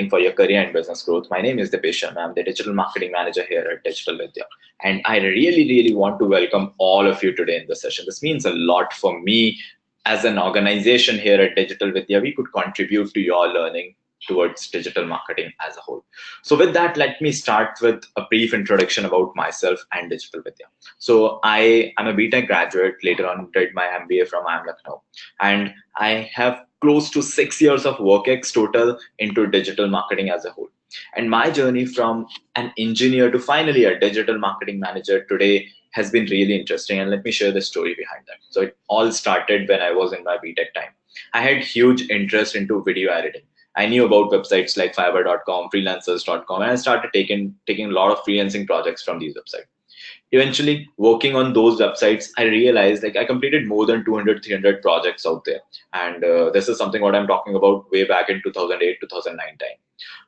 marketing for your career and business growth. My name is Dipesh. I'm the digital marketing manager here at Digital Vidya. And I really want to welcome all of you today in the session. This means a lot for me as an organization here at Digital Vidya. We could contribute to your learning towards digital marketing as a whole. So with that, let me start with a brief introduction about myself and Digital Vidya. So I am a BTech graduate, later on did my MBA from IIM Lucknow, and I have close to 6 years of work ex total into digital marketing as a whole. And my journey from an engineer to finally a digital marketing manager today has been really interesting. And let me share the story behind that. So it all started when I was in my BTech time. I had huge interest into video editing. I knew about websites like fiverr.com, freelancers.com, and I started taking a lot of freelancing projects from these websites. Eventually, working on those websites, I realized like I completed more than 200, 300 projects out there. And this is something what I'm talking about way back in 2008, 2009 time.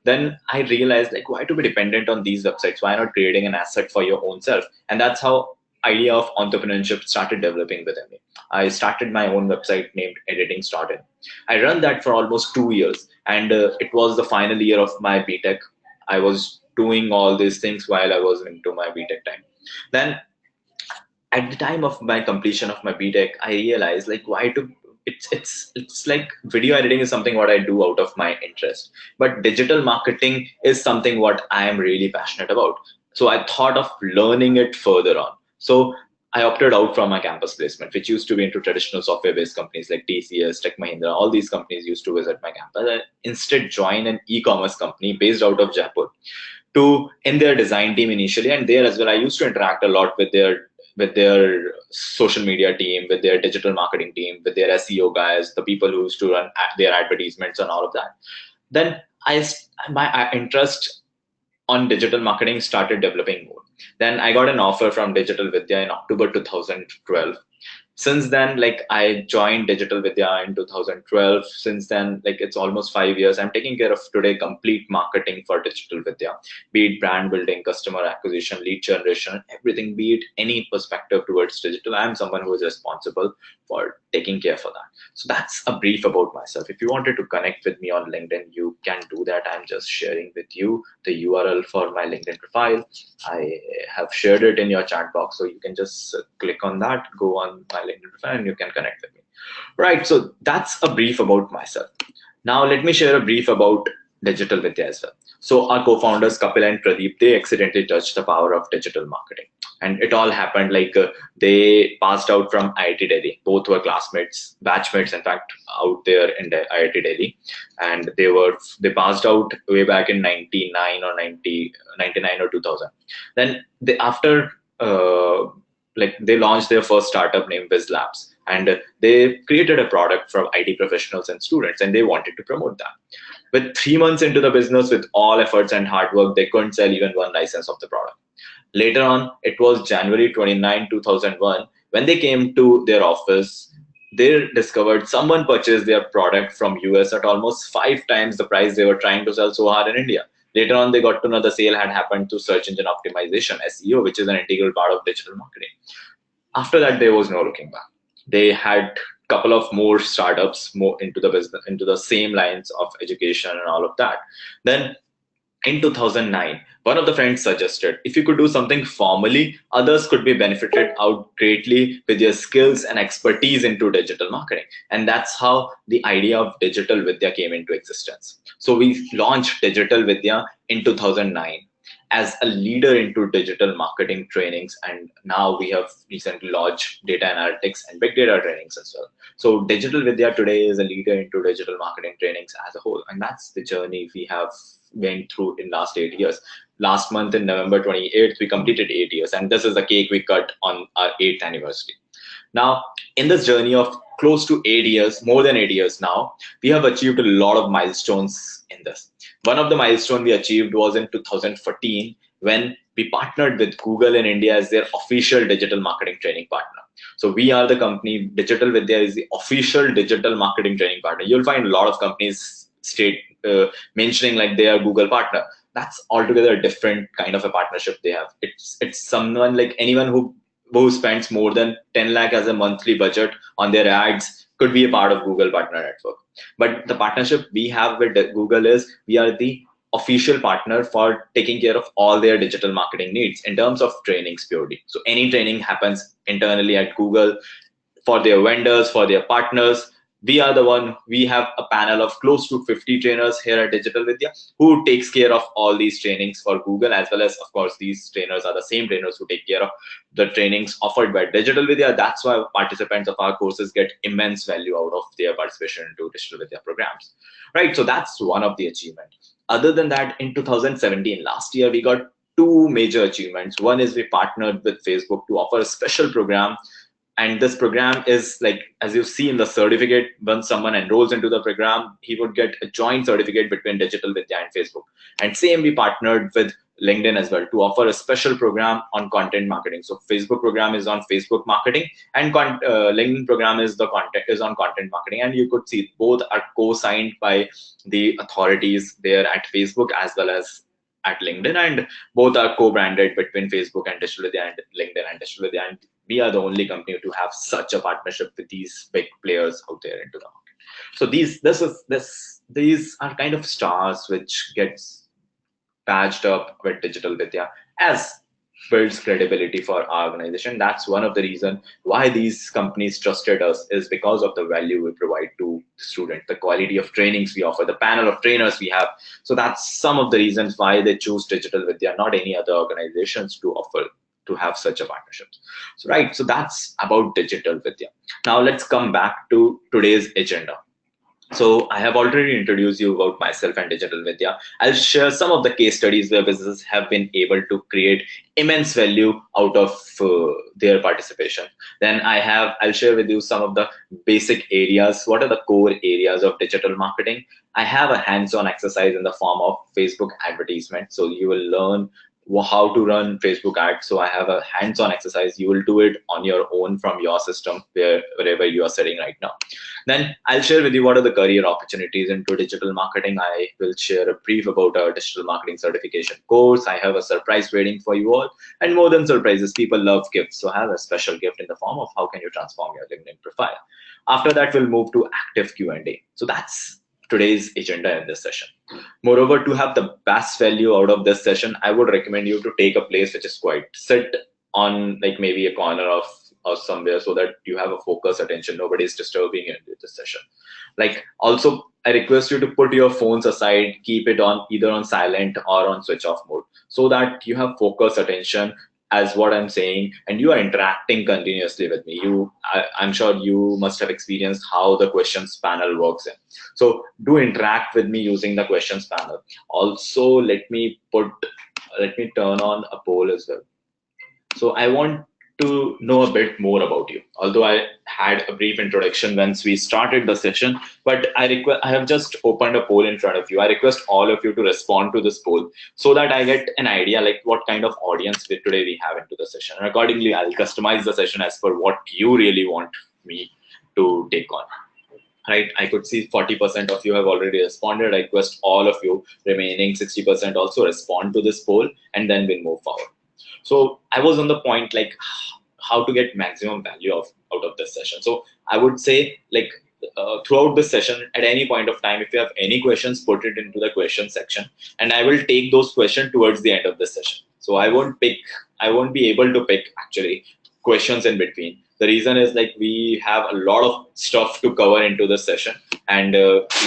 Then I realized like why to be dependent on these websites? Why not creating an asset for your own self? And that's how idea of entrepreneurship started developing within me. I started my own website named Editing Started. I ran that for almost 2 years, and it was the final year of my BTech. I was doing all these things while I was into my BTech time. Then at the time of my completion of my BTech, I realized like why to it's like video editing is something what I do out of my interest, but digital marketing is something what I am really passionate about. So I thought of learning it further on. So I opted out from my campus placement, which used to be into traditional software-based companies like TCS, Tech Mahindra. All these companies used to visit my campus. I instead joined an e-commerce company based out of Jaipur to in their design team initially, and there as well I used to interact a lot with their social media team, with their digital marketing team, with their SEO guys, the people who used to run their advertisements and all of that. Then my interest on digital marketing started developing more. Then I got an offer from Digital Vidya in October 2012. Since then, like I joined Digital Vidya in 2012. Since then, like it's almost 5 years. I'm taking care of today complete marketing for Digital Vidya, be it brand building, customer acquisition, lead generation, everything, be it any perspective towards digital. I'm someone who is responsible for taking care for that. So that's a brief about myself. If you wanted to connect with me on LinkedIn, you can do that. I'm just sharing with you the URL for my LinkedIn profile. I have shared it in your chat box, so you can just click on that, go on my LinkedIn profile, and you can connect with me. Right, so that's a brief about myself. Now let me share a brief about Digital Vidya as well. So our co-founders Kapil and Pradeep, they accidentally touched the power of digital marketing. And it all happened like they passed out from IIT Delhi. Both were classmates, batchmates, in fact, out there in IIT Delhi. And they passed out way back in 99 or 99 or 2000. Then after like they launched their first startup named Viz Labs, and they created a product for IT professionals and students, and they wanted to promote that. With 3 months into the business, with all efforts and hard work, they couldn't sell even one license of the product. Later on, it was January 29, 2001, when they came to their office, they discovered someone purchased their product from US at almost 5 times the price they were trying to sell so hard in India. Later on, they got to know the sale had happened to search engine optimization, SEO, which is an integral part of digital marketing. After that, there was no looking back. They had couple of more startups more into the business, into the same lines of education and all of that. Then in 2009, one of the friends suggested if you could do something formally, others could be benefited out greatly with your skills and expertise into digital marketing. And that's how the idea of Digital Vidya came into existence. So we launched Digital Vidya in 2009 as a leader into digital marketing trainings, and now we have recently launched data analytics and big data trainings as well. So Digital Vidya today is a leader into digital marketing trainings as a whole, and that's the journey we have went through in last 8 years. Last month in November 28th, we completed 8 years, and this is the cake we cut on our 8th anniversary. Now, in this journey of close to 8 years, more than 8 years now, we have achieved a lot of milestones in this. One of the milestones we achieved was in 2014 when we partnered with Google in India as their official digital marketing training partner. So we are the company, Digital Vidya is the official digital marketing training partner. You'll find a lot of companies mentioning like they are Google partner. That's altogether a different kind of a partnership they have. It's someone like anyone who spends more than 10 lakh as a monthly budget on their ads could be a part of Google Partner Network. But the partnership we have with Google is we are the official partner for taking care of all their digital marketing needs in terms of trainings purely. So any training happens internally at Google for their vendors, for their partners. We are the one, we have a panel of close to 50 trainers here at Digital Vidya who takes care of all these trainings for Google, as well as, of course, these trainers are the same trainers who take care of the trainings offered by Digital Vidya. That's why participants of our courses get immense value out of their participation into Digital Vidya programs, right? So that's one of the achievement. Other than that, in 2017, last year, we got two major achievements. One is we partnered with Facebook to offer a special program, and this program is like, as you see in the certificate, once someone enrolls into the program, he would get a joint certificate between Digital Vidya and Facebook. And same, we partnered with LinkedIn as well to offer a special program on content marketing. So Facebook program is on Facebook marketing, and LinkedIn program is on content marketing. And you could see both are co-signed by the authorities there at Facebook as well as at LinkedIn, and both are co-branded between Facebook and Digital Vidya and LinkedIn and Digital Vidya. And we are the only company to have such a partnership with these big players out there into the market. So these are kind of stars which gets patched up with Digital Vidya as builds credibility for our organization. That's one of the reasons why these companies trusted us, is because of the value we provide to students, the quality of trainings we offer, the panel of trainers we have. So that's some of the reasons why they choose Digital Vidya, not any other organizations to offer to have such a partnership. So right, so that's about Digital Vidya. Now let's come back to today's agenda. So I have already introduced you about myself and Digital Vidya. I'll share some of the case studies where businesses have been able to create immense value out of their participation. Then I'll share with you some of the basic areas. What are the core areas of digital marketing? I have a hands-on exercise in the form of Facebook advertisement. So you will learn how to run Facebook ads. So I have a hands-on exercise. You will do it on your own from your system, wherever you are sitting right now. Then I'll share with you what are the career opportunities into digital marketing. I will share a brief about our digital marketing certification course. I have a surprise waiting for you all. And more than surprises, people love gifts. So I have a special gift in the form of how can you transform your LinkedIn profile. After that, we'll move to active Q&A. So that's today's agenda in this session. Moreover, to have the best value out of this session, I would recommend you to take a place which is quiet. Sit on like maybe a corner of or somewhere so that you have a focus attention. Nobody is disturbing you in this session. Like also, I request you to put your phones aside, keep it on either on silent or on switch off mode so that you have focus attention as what I'm saying, and you are interacting continuously with me. I'm sure you must have experienced how the questions panel works in. So do interact with me using the questions panel. Also, let me turn on a poll as well. So I want to know a bit more about you. Although I had a brief introduction once we started the session, but I have just opened a poll in front of you. I request all of you to respond to this poll so that I get an idea like what kind of audience today we have into the session. And accordingly, I'll customize the session as per what you really want me to take on. Right, I could see 40% of you have already responded. I request all of you remaining 60% also respond to this poll, and then we'll move forward. So I was on the point like how to get maximum value out of this session. So I would say like throughout this session, at any point of time, if you have any questions, put it into the question section, and I will take those questions towards the end of the session. So I won't be able to pick actually questions in between. The reason is like we have a lot of stuff to cover into the session, and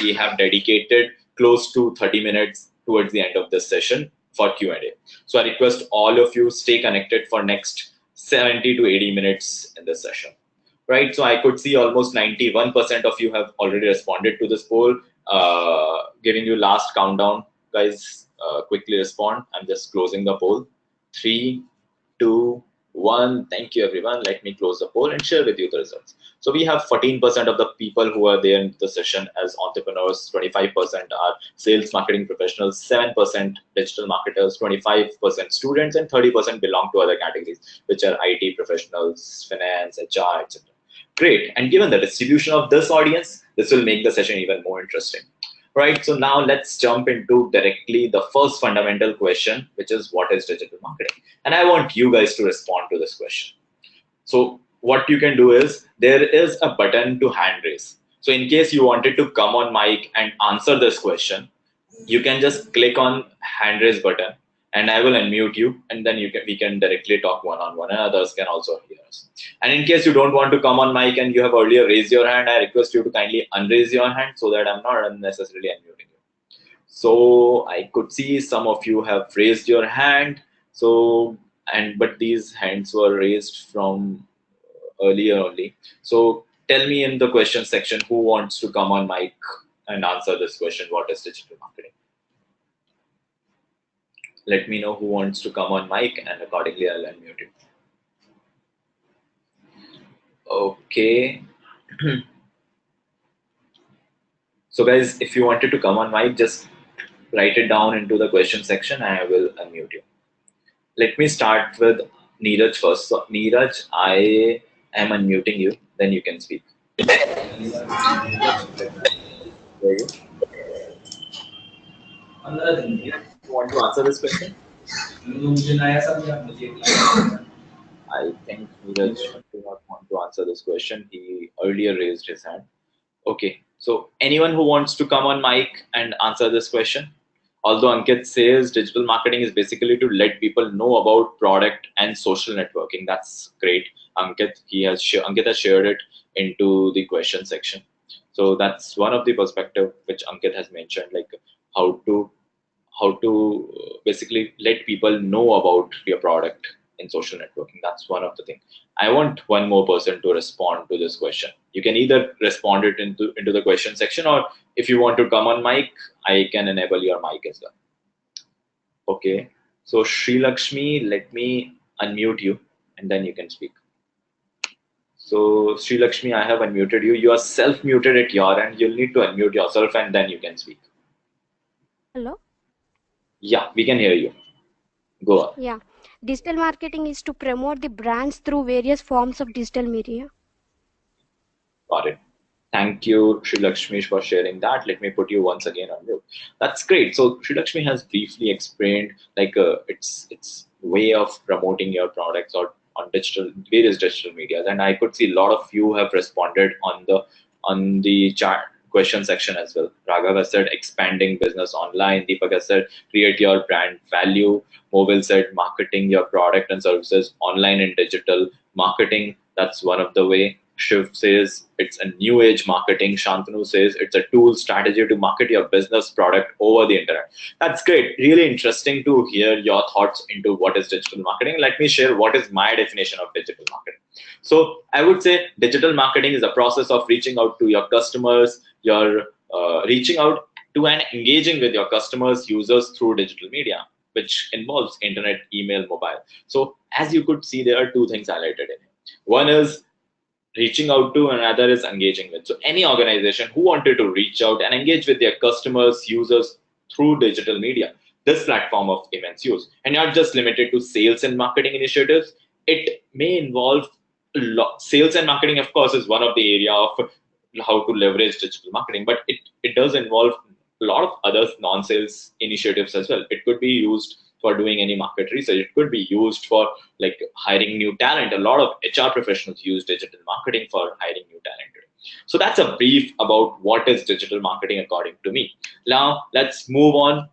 we have dedicated close to 30 minutes towards the end of this session for Q&A. So I request all of you stay connected for next 70 to 80 minutes in this session. Right, so I could see almost 91% of you have already responded to this poll. Giving you last countdown, guys, quickly respond. I'm just closing the poll. 3, 2, 1. Thank you, everyone. Let me close the poll and share with you the results. So we have 14% of the people who are there in the session as entrepreneurs, 25% are sales marketing professionals, 7% digital marketers, 25% students, and 30% belong to other categories, which are IT professionals, finance, HR, etc. Great. And given the distribution of this audience, this will make the session even more interesting. Right, so now let's jump into directly the first fundamental question, which is what is digital marketing? And I want you guys to respond to this question. So what you can do is there is a button to hand raise. So in case you wanted to come on mic and answer this question, you can just click on hand raise button and I will unmute you, and then we can directly talk one on one, and others can also hear us. And in case you don't want to come on mic and you have earlier raised your hand, I request you to kindly unraise your hand so that I'm not unnecessarily unmuting you. So I could see some of you have raised your hand. So but these hands were raised from earlier only. So tell me in the question section who wants to come on mic and answer this question. What is digital marketing? Let me know who wants to come on mic, and accordingly I'll unmute you. Okay. So guys, if you wanted to come on mic, just write it down into the question section and I will unmute you. Let me start with Neeraj first. So Neeraj, I am unmuting you, then you can speak. There you. Neeraj, you want to answer this question? I think Neeraj do not want to answer this question. He earlier raised his hand. Okay, so anyone who wants to come on mic and answer this question? Although Ankit says digital marketing is basically to let people know about product and social networking. That's great. Ankit has shared it into the question section. So that's one of the perspective which Ankit has mentioned, like how to basically let people know about your product in social networking. That's one of the things. I want one more person to respond to this question. You can either respond it into the question section, or if you want to come on mic, I can enable your mic as well. Okay. So Sri Lakshmi, let me unmute you and then you can speak. So Sri Lakshmi, I have unmuted you. You are self-muted at your end. You'll need to unmute yourself and then you can speak. Hello? Yeah, we can hear you. Go on. Yeah. Digital marketing is to promote the brands through various forms of digital media. Got it. Thank you, Sri Lakshmi, for sharing that. Let me put you once again on mute. That's great. So Sri Lakshmi has briefly explained like its way of promoting your products or on various digital medias, and I could see a lot of you have responded on the chat question section as well. Raghav has said expanding business online. Deepak has said create your brand value. Movil said marketing your product and services online and digital marketing. That's one of the way. Shiv says it's a new age marketing. Shantanu says it's a tool strategy to market your business product over the internet. That's great. Really interesting to hear your thoughts into what is digital marketing. Let me share what is my definition of digital marketing. So I would say digital marketing is a process of reaching out to your customers, your reaching out to and engaging with your customers, users through digital media, which involves internet, email, mobile. So as you could see, there are two things highlighted in it. One is reaching out to, and another is engaging with. So any organization who wanted to reach out and engage with their customers, users through digital media, this platform of immense use, and not just limited to sales and marketing initiatives. It may involve sales and marketing, of course, is one of the area of how to leverage digital marketing, but it does involve a lot of other non-sales initiatives as well. It could be used for doing any market research. It could be used for like hiring new talent. A lot of HR professionals use digital marketing for hiring new talent. So that's a brief about what is digital marketing according to me. Now let's move on.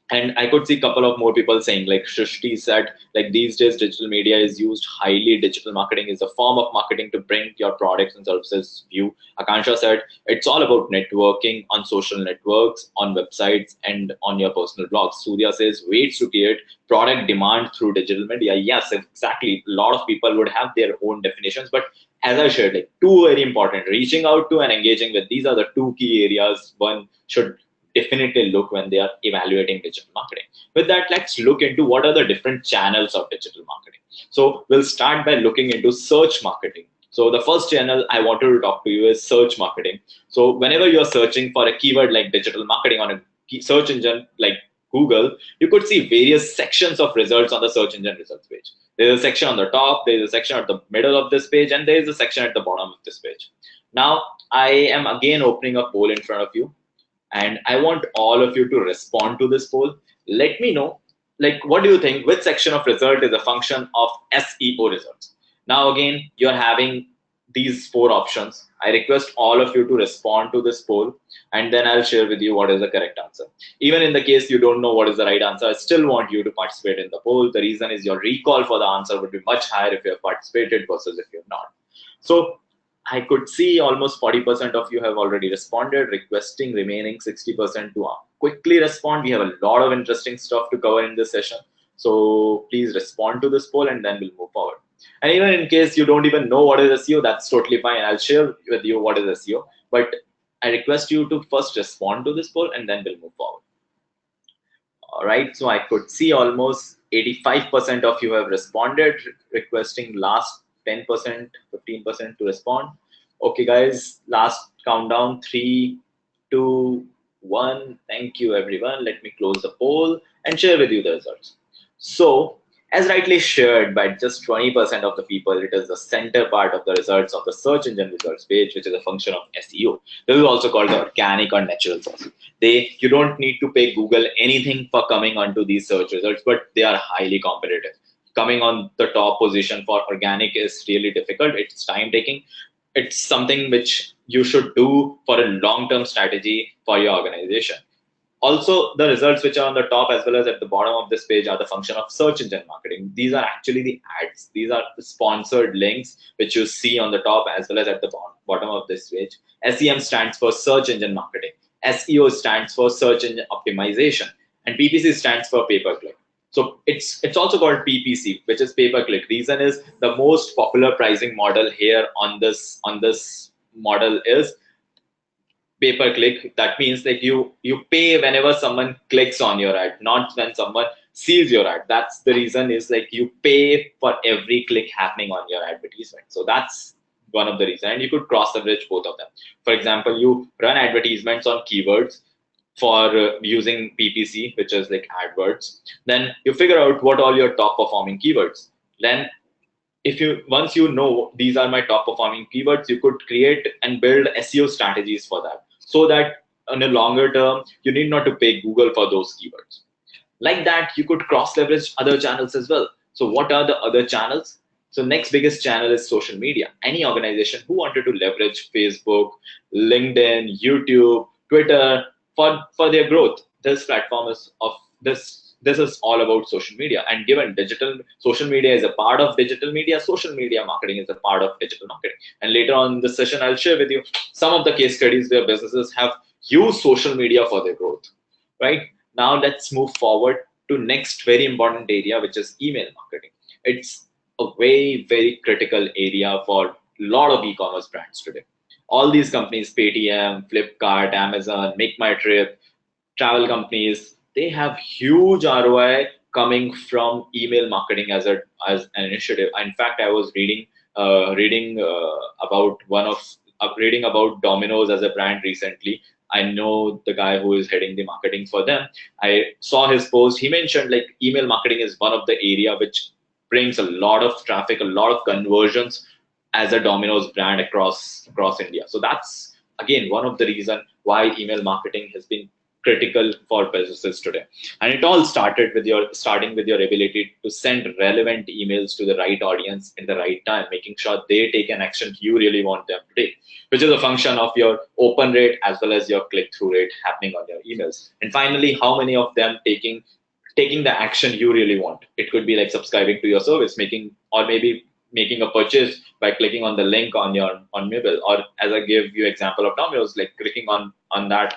And I could see a couple of more people saying, like Shrishti said, like these days digital media is used highly. Digital marketing is a form of marketing to bring your products and services view. Akansha said it's all about networking on social networks, on websites, and on your personal blogs. Surya says ways to create product demand through digital media. Yes, exactly. A lot of people would have their own definitions, but as I shared, like two very important: reaching out to and engaging with. These are the two key areas one should definitely look when they are evaluating digital marketing. With that, let's look into what are the different channels of digital marketing. So we'll start by looking into search marketing. So the first channel I wanted to talk to you is search marketing. So whenever you're searching for a keyword like digital marketing on a search engine like Google, you could see various sections of results on the search engine results page. There's a section on the top, there's a section at the middle of this page, and there's a section at the bottom of this page. Now, I am again opening a poll in front of you, and I want all of you to respond to this poll. Let me know, like, what do you think? Which section of result is a function of SEO results? Now, again, you're having these four options. I request all of you to respond to this poll, and then I'll share with you what is the correct answer. Even in the case you don't know what is the right answer, I still want you to participate in the poll. The reason is your recall for the answer would be much higher if you have participated versus if you have not. So I could see almost 40% of you have already responded, requesting remaining 60% to quickly respond. We have a lot of interesting stuff to cover in this session. So please respond to this poll and then we'll move forward. And even in case you don't even know what is SEO, that's totally fine. I'll share with you what is SEO. But I request you to first respond to this poll and then we'll move forward. All right, so I could see almost 85% of you have responded, requesting last 10%, 15% to respond. Okay, guys, last countdown, 3, 2, 1. Thank you, everyone. Let me close the poll and share with you the results. So, as rightly shared by just 20% of the people, it is the center part of the results of the search engine results page, which is a function of SEO. This is also called the organic or natural source. You don't need to pay Google anything for coming onto these search results, but they are highly competitive. Coming on the top position for organic is really difficult. It's time taking. It's something which you should do for a long-term strategy for your organization. Also, the results which are on the top as well as at the bottom of this page are the function of search engine marketing. These are actually the ads. These are the sponsored links which you see on the top as well as at the bottom of this page. SEM stands for search engine marketing. SEO stands for search engine optimization, and PPC stands for pay per click. So it's also called PPC, which is pay per click. Reason is the most popular pricing model here on this model is pay per click. That means like you pay whenever someone clicks on your ad, not when someone sees your ad. That's the reason is like you pay for every click happening on your advertisement. So that's one of the reasons, and you could cross leverage both of them. For example, you run advertisements on keywords for using PPC, which is like AdWords. Then you figure out what all your top performing keywords. Then if you once you know these are my top performing keywords, you could create and build SEO strategies for that, so that in a longer term you need not to pay Google for those keywords. Like that, you could cross leverage other channels as well. So what are the other channels? So next biggest channel is social media. Any organization who wanted to leverage Facebook, LinkedIn, YouTube, Twitter for their growth, this platform is of this is all about social media. And given digital social media is a part of digital media, social media marketing is a part of digital marketing. And later on in this session, I'll share with you some of the case studies where businesses have used social media for their growth. Right now, let's move forward to next very important area, which is email marketing. It's a very critical area for a lot of e-commerce brands today. All these companies, Paytm, Flipkart, Amazon, Make My Trip, travel companies, they have huge ROI coming from email marketing as an initiative. In fact, I was reading about reading about Domino's as a brand recently. I know the guy who is heading the marketing for them. I saw his post. He mentioned like email marketing is one of the area which brings a lot of traffic, a lot of conversions as a Domino's brand across India. So that's again one of the reason why email marketing has been critical for businesses today. And it all started with starting with your ability to send relevant emails to the right audience in the right time, making sure they take an action you really want them to take, which is a function of your open rate as well as your click-through rate happening on your emails. And finally, how many of them taking the action you really want. It could be like subscribing to your service, maybe making a purchase by clicking on the link on your on mobile, or as I gave you example of Domino's, like clicking on that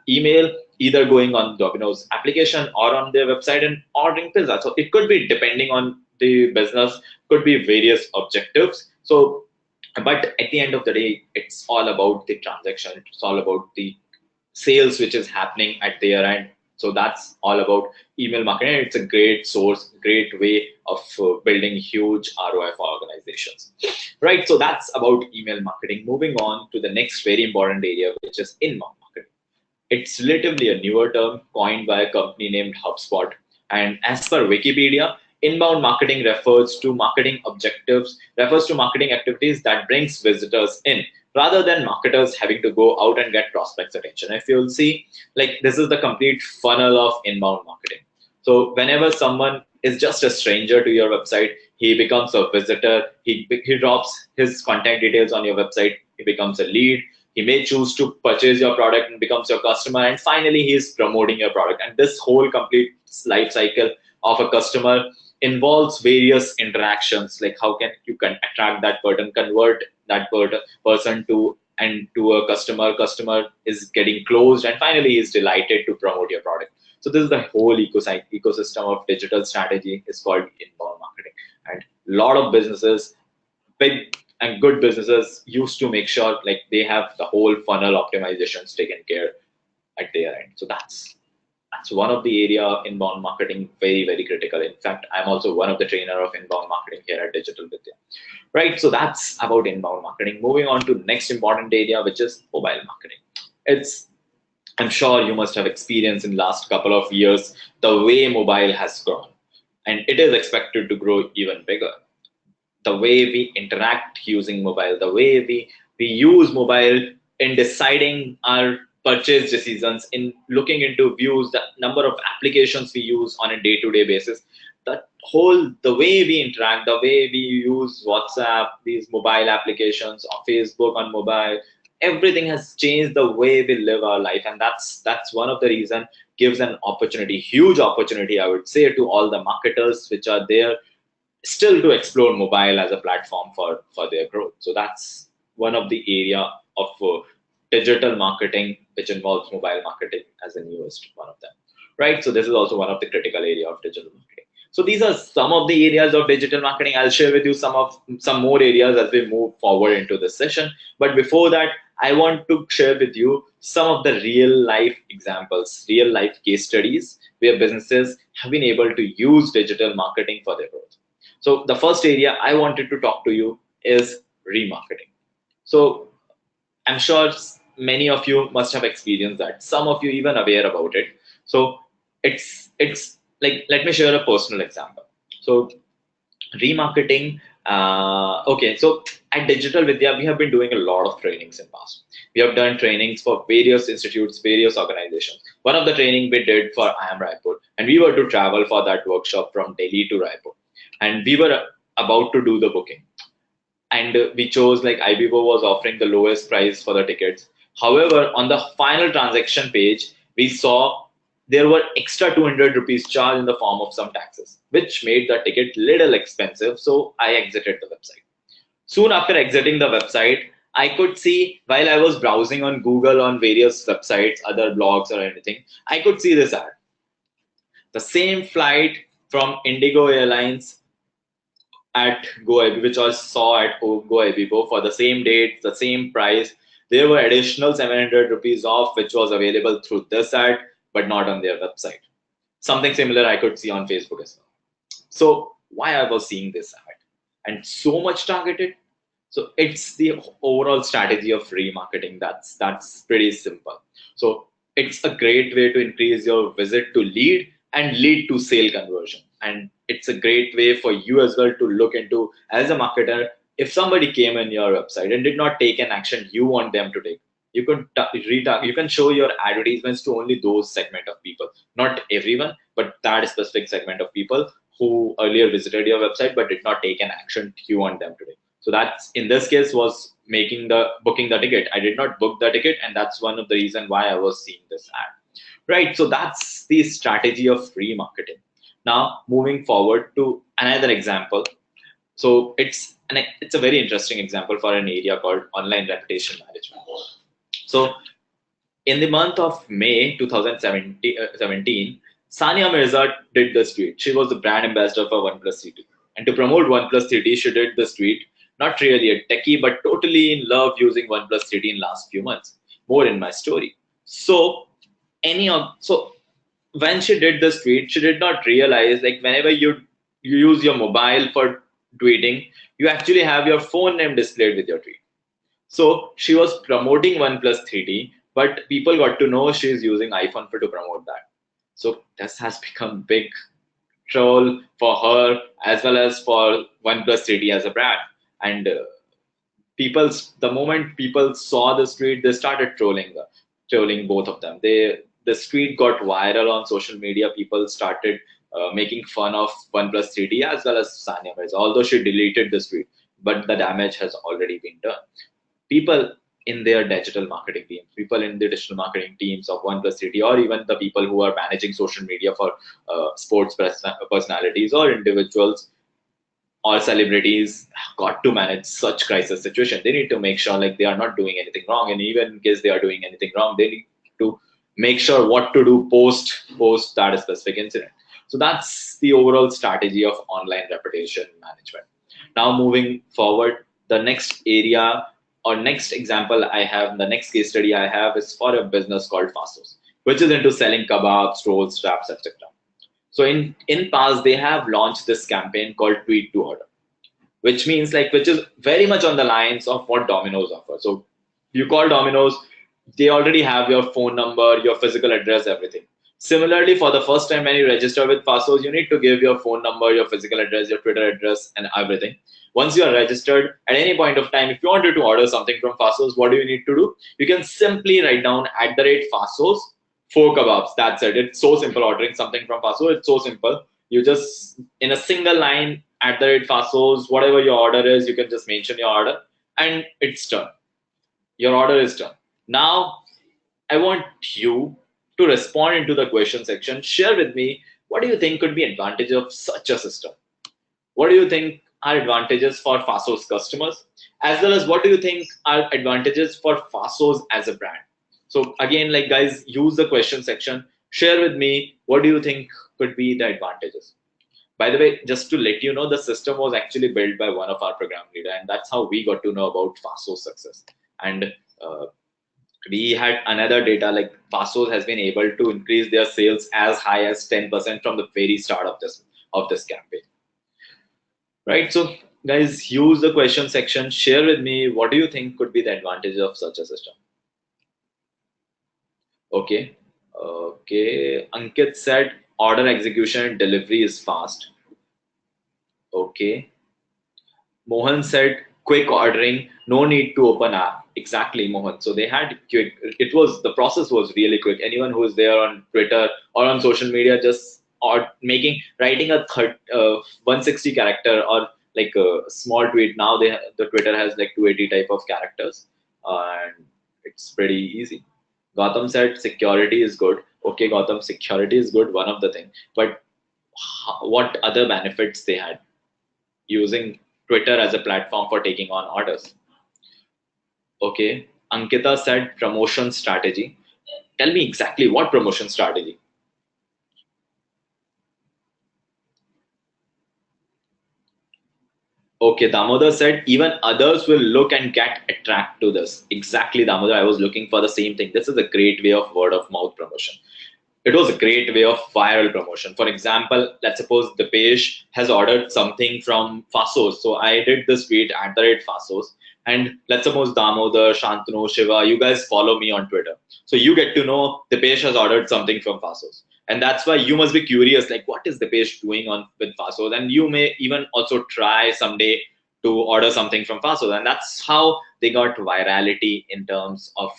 email, either going on Domino's application or on their website and ordering pizza. So it could be depending on the business, could be various objectives. So, but at the end of the day, it's all about the transaction. It's all about the sales which is happening at their end. So that's all about email marketing. It's a great source, great way of building huge ROI for organizations. Right. So that's about email marketing. Moving on to the next very important area, which is inbound marketing. It's relatively a newer term coined by a company named HubSpot. And as per Wikipedia, inbound marketing refers to marketing activities that brings visitors in, rather than marketers having to go out and get prospects' attention. If you'll see, like this is the complete funnel of inbound marketing. So whenever someone is just a stranger to your website, he becomes a visitor. He drops his contact details on your website. He becomes a lead. He may choose to purchase your product and becomes your customer. And finally, he is promoting your product. And this whole complete life cycle of a customer involves various interactions, like how can attract that person, convert that person to a customer is getting closed, and finally he is delighted to promote your product. So this is the whole ecosystem of digital strategy is called inbound marketing. And a lot of businesses, big and good businesses, used to make sure like they have the whole funnel optimizations taken care at their end. So that's one of the area of inbound marketing, very, very critical. In fact, I'm also one of the trainer of inbound marketing here at Digital Vidya. Right. So that's about inbound marketing. Moving on to next important area, which is mobile marketing. It's I'm sure you must have experienced in last couple of years the way mobile has grown, and it is expected to grow even bigger. The way we interact using mobile, the way we use mobile in deciding our purchase decisions, in looking into views, the number of applications we use on a day-to-day basis, the way we interact, the way we use WhatsApp, these mobile applications, or Facebook on mobile, everything has changed the way we live our life, and that's one of the reason gives an opportunity, huge opportunity, I would say, to all the marketers which are there still to explore mobile as a platform for their growth. So that's one of the area of digital marketing which involves mobile marketing as the newest one of them, right? So this is also one of the critical area of digital marketing. So these are some of the areas of digital marketing. I'll share with you some more areas as we move forward into this session. But before that, I want to share with you some of the real life examples, real life case studies where businesses have been able to use digital marketing for their growth. So the first area I wanted to talk to you is remarketing. So I'm sure many of you must have experienced that. Some of you even aware about it. So it's like, let me share a personal example. So remarketing. Okay, so at Digital Vidya, we have been doing a lot of trainings in past. We have done trainings for various institutes, various organizations. One of the training we did for IIM Raipur, and we were to travel for that workshop from Delhi to Raipur, and we were about to do the booking, and we chose like Ibibo was offering the lowest price for the tickets. However, on the final transaction page, we saw there were extra 200 rupees charge in the form of some taxes, which made the ticket little expensive. So I exited the website. Soon after exiting the website, I could see while I was browsing on Google on various websites, other blogs or anything, I could see this ad. The same flight from Indigo Airlines at which I saw at Go Ibibo for the same date, the same price. There were additional 700 rupees off, which was available through this ad, but not on their website. Something similar I could see on Facebook as well. So why I was seeing this ad and so much targeted? So it's the overall strategy of remarketing. That's pretty simple. So it's a great way to increase your visit to lead and lead to sale conversion. And it's a great way for you as well to look into as a marketer. If somebody came in your website and did not take an action you want them to take, you can show your advertisements to only those segment of people, not everyone, but that specific segment of people who earlier visited your website but did not take an action you want them to take. So that's in this case was booking the ticket. I did not book the ticket, and that's one of the reason why I was seeing this ad. Right. So that's the strategy of remarketing. Now moving forward to another example. So it's a very interesting example for an area called online reputation management. So in the month of May 2017, Sania Mirza did this tweet. She was the brand ambassador for OnePlus 3T. And to promote OnePlus 3T, she did this tweet. Not really a techie, but totally in love using OnePlus 3T in last few months. More in my story. So when she did this tweet, she did not realize like whenever you use your mobile for tweeting, you actually have your phone name displayed with your tweet. So she was promoting OnePlus 3T, but people got to know she is using iPhone to promote that. So this has become big troll for her as well as for OnePlus 3T as a brand. And the moment people saw this tweet, they started trolling both of them. The tweet got viral on social media. People started making fun of OnePlus 3D as well as Sanya Mirza, although she deleted this tweet, but the damage has already been done. People in their digital marketing teams, people in the digital marketing teams of OnePlus 3D, or even the people who are managing social media for sports personalities or individuals or celebrities, got to manage such crisis situation. They need to make sure like they are not doing anything wrong, and even in case they are doing anything wrong, they need to make sure what to do post that specific incident. So that's the overall strategy of online reputation management. Now moving forward, the next area or next example I have, the next case study I have is for a business called Fasos, which is into selling kebabs, rolls, wraps, etc. So in past they have launched this campaign called Tweet to Order, which is very much on the lines of what Domino's offers. So you call Domino's, they already have your phone number, your physical address, everything. Similarly, for the first time when you register with Fasos, you need to give your phone number, your physical address, your Twitter address, and everything. Once you are registered, at any point of time, if you wanted to order something from Fasos, what do you need to do? You can simply write down @Fasos, four kebabs. That's it. It's so simple ordering something from Fasos. It's so simple. You just, in a single line, @Fasos, whatever your order is, you can just mention your order and it's done. Your order is done. Now, I want you to respond into the question section. Share with me, what do you think could be advantage of such a system? What do you think are advantages for Fasos customers? As well as what do you think are advantages for Fasos as a brand? So again, like guys, use the question section. Share with me, what do you think could be the advantages? By the way, just to let you know, the system was actually built by one of our program leader, and that's how we got to know about Faso's success. And uh, we had another data like Fasos has been able to increase their sales as high as 10% from the very start of this campaign. Right. So guys, use the question section. Share with me what do you think could be the advantage of such a system. Okay. Okay. Ankit said order execution and delivery is fast. Okay. Mohan said quick ordering, no need to open app. Exactly, Mohan. So they had quick. It was the process was really quick. Anyone who is there on Twitter or on social media just or making writing a 160 character or like a small tweet. Now the Twitter has like 280 type of characters, and it's pretty easy. Gautam said security is good. Okay, Gautam, security is good. One of the thing, but what other benefits they had using Twitter as a platform for taking on orders? Okay, Ankita said promotion strategy. Tell me exactly what promotion strategy. Okay, Damodar said even others will look and get attracted to this. Exactly, Damodar. I was looking for the same thing. This is a great way of word of mouth promotion. It was a great way of viral promotion. For example, let's suppose Dipesh has ordered something from Fasos. So I did this tweet @Fasos. And let's suppose Damodar, Shantanu, Shiva, you guys follow me on Twitter. So you get to know Dipesh has ordered something from Fasos. And that's why you must be curious, like what is Dipesh doing on with Fasos? And you may even also try someday to order something from Fasos. And that's how they got virality in terms of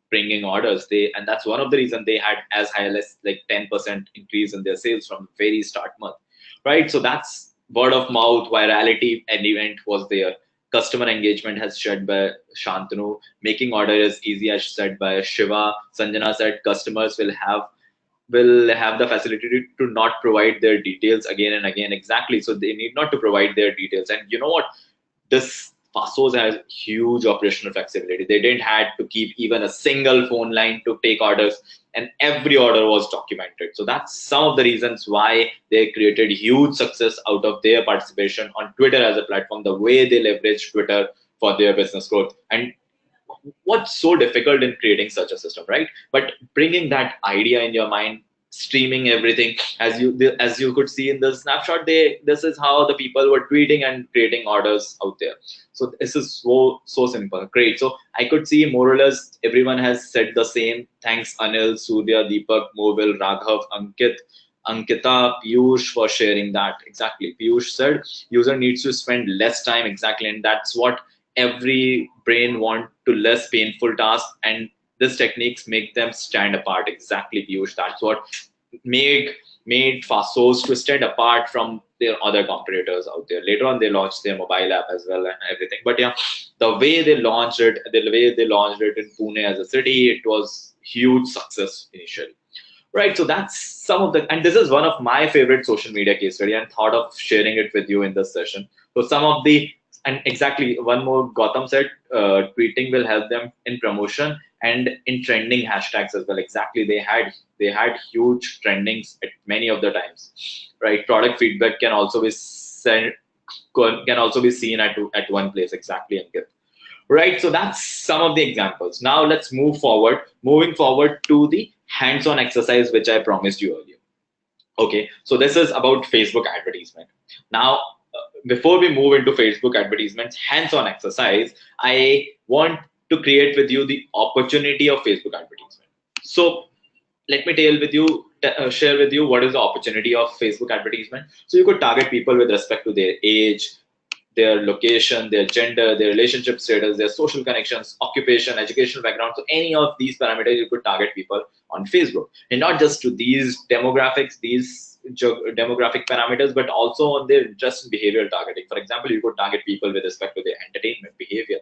bringing orders. And that's one of the reasons they had as high as like 10% increase in their sales from the very start month, right? So that's word of mouth virality. An event was there. Customer engagement has shared by Shantanu. Making order is easy as said by Shiva. Sanjana said customers will have the facility to not provide their details again and again. Exactly. So they need not to provide their details. And you know what? This Fasos has huge operational flexibility. They didn't had to keep even a single phone line to take orders, and every order was documented. So that's some of the reasons why they created huge success out of their participation on Twitter as a platform, the way they leverage Twitter for their business growth. And what's so difficult in creating such a system, right? But bringing that idea in your mind, streaming everything, as you could see in the snapshot, this is how the people were tweeting and creating orders out there. So this is so simple. Great. So I could see more or less everyone has said the same. Thanks Anil, Surya, Deepak, Movil, Raghav, Ankita, Piyush for sharing that. Exactly. Piyush said user needs to spend less time. Exactly. And that's what every brain want to less painful tasks, and these techniques make them stand apart. Exactly, Piyush. That's what make made Fastsource to stand apart from their other competitors out there. Later on, they launched their mobile app as well and everything. But yeah, the way they launched it in Pune as a city, it was huge success initially. Right, so that's some of the, and this is one of my favorite social media case study, and thought of sharing it with you in this session. So some of the, and exactly one more, Gotham said, tweeting will help them in promotion and in trending hashtags as well. Exactly, they had huge trendings at many of the times. Right, product feedback can also be sent, can also be seen at one place. Exactly, Ankit. Right, so that's some of the examples. Now let's moving forward to the hands-on exercise which I promised you earlier. Okay, so this is about Facebook advertisement. Now, before we move into Facebook advertisements hands-on exercise, I want to create with you the opportunity of Facebook advertisement. So let me share with you what is the opportunity of Facebook advertisement. So you could target people with respect to their age, their location, their gender, their relationship status, their social connections, occupation, educational background. So any of these parameters, you could target people on Facebook, and not just to these demographics, demographic parameters, but also on their interest and behavioral targeting. For example, you could target people with respect to their entertainment behavior,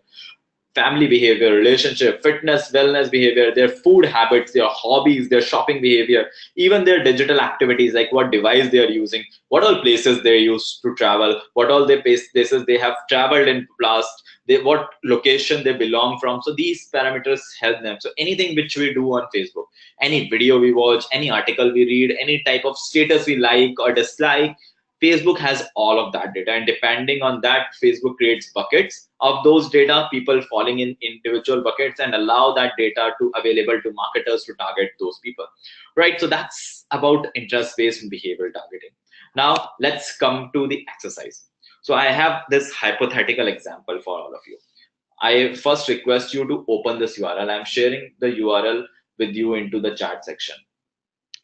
family behavior, relationship, fitness, wellness behavior, their food habits, their hobbies, their shopping behavior, even their digital activities, like what device they are using, what all places they use to travel, what all their places they have traveled in past, what location they belong from. So these parameters help them. So anything which we do on Facebook, any video we watch, any article we read, any type of status we like or dislike, Facebook has all of that data, and depending on that, Facebook creates buckets of those data, people falling in individual buckets, and allow that data to available to marketers to target those people. Right. So that's about interest-based behavioral targeting. Now let's come to the exercise. So I have this hypothetical example for all of you. I first request you to open this URL. I'm sharing the URL with you into the chat section.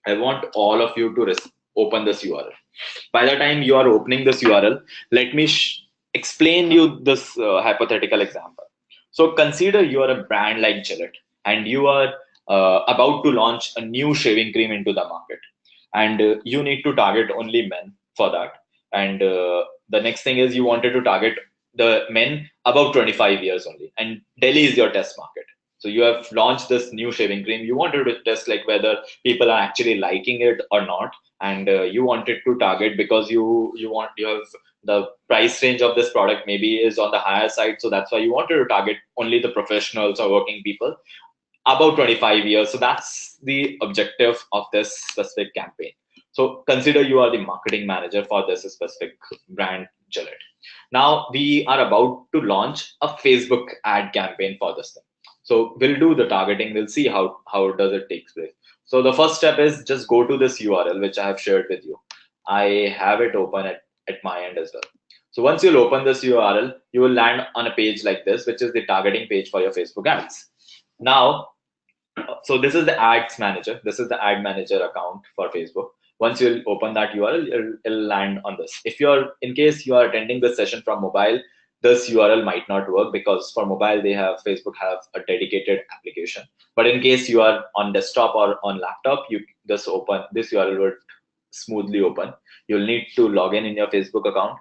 I want all of you to open this URL. By the time you are opening this URL, let me explain you this hypothetical example. So consider you are a brand like Gillette, and you are about to launch a new shaving cream into the market, and you need to target only men for that. And the next thing is you wanted to target the men above 25 years only, and Delhi is your test market. So you have launched this new shaving cream. You wanted to test like whether people are actually liking it or not, and you wanted to target because you have the price range of this product maybe is on the higher side, so that's why you wanted to target only the professionals or working people above 25 years. So that's the objective of this specific campaign. So consider you are the marketing manager for this specific brand, Gillette. Now we are about to launch a Facebook ad campaign for this thing. So we'll do the targeting. We'll see how does it take place. So the first step is just go to this URL which I have shared with you. I have it open at my end as well. So once you'll open this URL, you will land on a page like this, which is the targeting page for your Facebook ads. Now, so this is the ads manager. This is the ad manager account for Facebook. Once you'll open that URL, it'll land on this. If you're, in case you are attending this session from mobile, this URL might not work because for mobile, Facebook have a dedicated application. But in case you are on desktop or on laptop, this URL would smoothly open. You'll need to log in your Facebook account.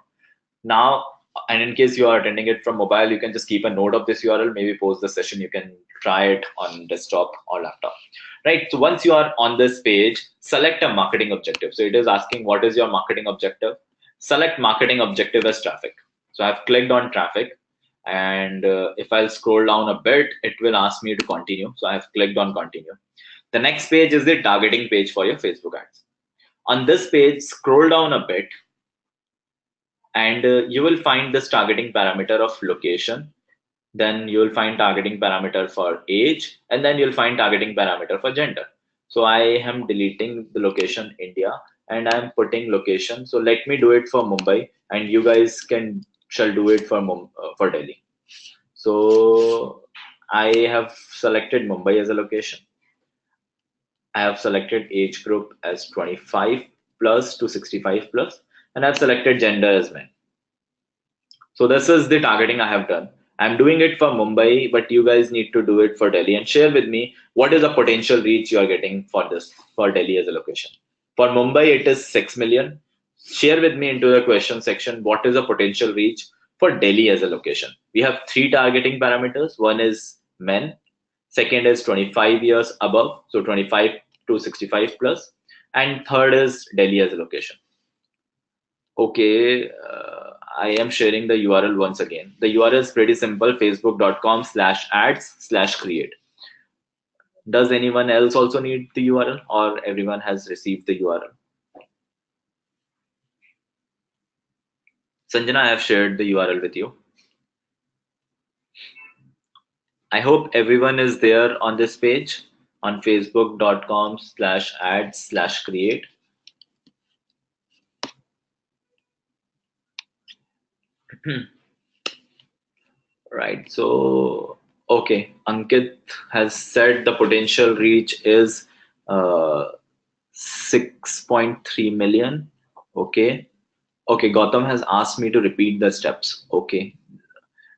Now, and in case you are attending it from mobile, you can just keep a note of this URL, maybe post the session, you can try it on desktop or laptop. Right, so once you are on this page, select a marketing objective. So it is asking what is your marketing objective. Select marketing objective as traffic. So I've clicked on traffic, and if I'll scroll down a bit, it will ask me to continue. So I've clicked on continue. The next page is the targeting page for your Facebook ads. On this page, scroll down a bit, and you will find this targeting parameter of location. Then you will find targeting parameter for age, and then you'll find targeting parameter for gender. So I am deleting the location India, and I'm putting location. So let me do it for Mumbai, and you guys shall do it for Delhi. So I have selected Mumbai as a location. I have selected age group as 25 plus to 65 plus, and I've selected gender as men. So this is the targeting I have done. I'm doing it for Mumbai, but you guys need to do it for Delhi, and share with me what is the potential reach you are getting for Delhi as a location. For Mumbai, it is 6 million. Share with me into the question section what is the potential reach for Delhi as a location. We have three targeting parameters. One is men, second is 25 years above, so 25 to 65 plus, and third is Delhi as a location. Okay, I am sharing the URL once again. The URL is pretty simple, facebook.com/ads/create. Does anyone else also need the URL or everyone has received the URL? Sanjana, I have shared the URL with you. I hope everyone is there on this page on facebook.com/ads/create. Right. So, okay. Ankit has said the potential reach is 6.3 million. Okay. Okay. Gautam has asked me to repeat the steps. Okay.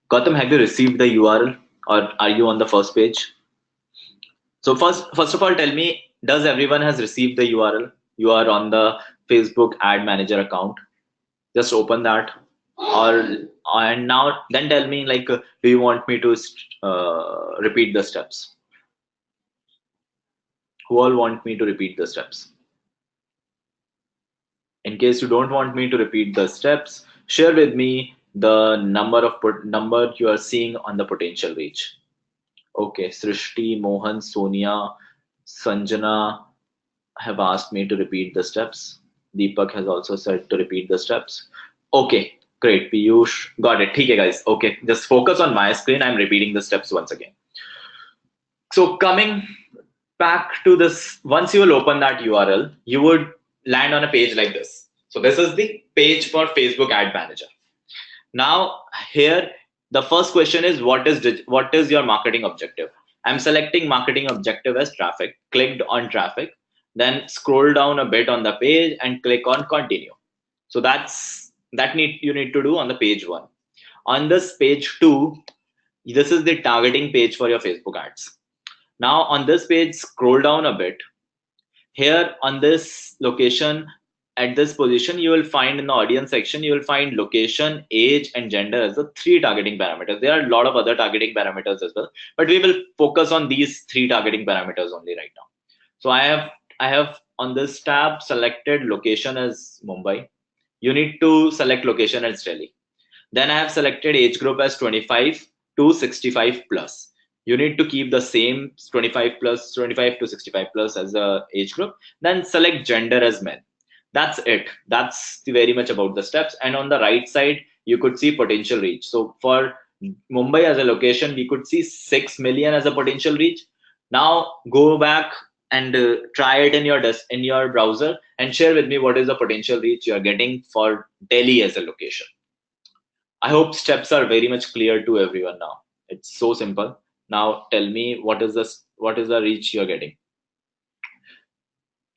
Gautam, have you received the URL or are you on the first page? So first of all, tell me, does everyone has received the URL? You are on the Facebook Ad Manager account. Just open that, or and now then tell me like, do you want me to repeat the steps? Who all want me to repeat the steps? In case you don't want me to repeat the steps, share with me the number you are seeing on the potential reach. Okay, Srishti, Mohan, Sonia, Sanjana have asked me to repeat the steps. Deepak has also said to repeat the steps. Okay, great. Piyush, got it. Okay, guys. Okay, just focus on my screen. I'm repeating the steps once again. So coming back to this, once you will open that URL, you would land on a page like this. So this is the page for Facebook Ad Manager. Now here, the first question is what is your marketing objective? I'm selecting marketing objective as traffic, clicked on traffic, then scroll down a bit on the page and click on continue. So you need to do on the page one. On this page two, this is the targeting page for your Facebook ads. Now on this page, scroll down a bit. Here on this location, at this position, you will find in the audience section, you will find location, age, and gender as the three targeting parameters. There are a lot of other targeting parameters as well, but we will focus on these three targeting parameters only right now. So I have on this tab selected location as Mumbai. You need to select location as Delhi. Then I have selected age group as 25 to 65 plus. You need to keep the same 25 plus, 25 to 65 plus as the age group. Then select gender as men. That's it. That's very much about the steps. And on the right side, you could see potential reach. So for Mumbai as a location, we could see 6 million as a potential reach. Now go back and try it in your browser and share with me what is the potential reach you are getting for Delhi as a location. I hope steps are very much clear to everyone now. It's so simple. Now tell me what is the reach you're getting.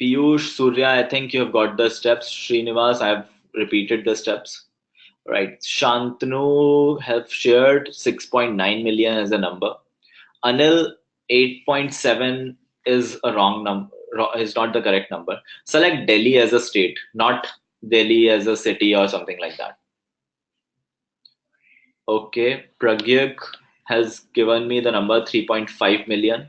Piyush, Surya, I think you have got the steps. Srinivas, I have repeated the steps. Right. Shantanu have shared 6.9 million as a number. Anil, 8.7 is a wrong number, is not the correct number. Select Delhi as a state, not Delhi as a city or something like that. Okay, Pragyak has given me the number 3.5 million.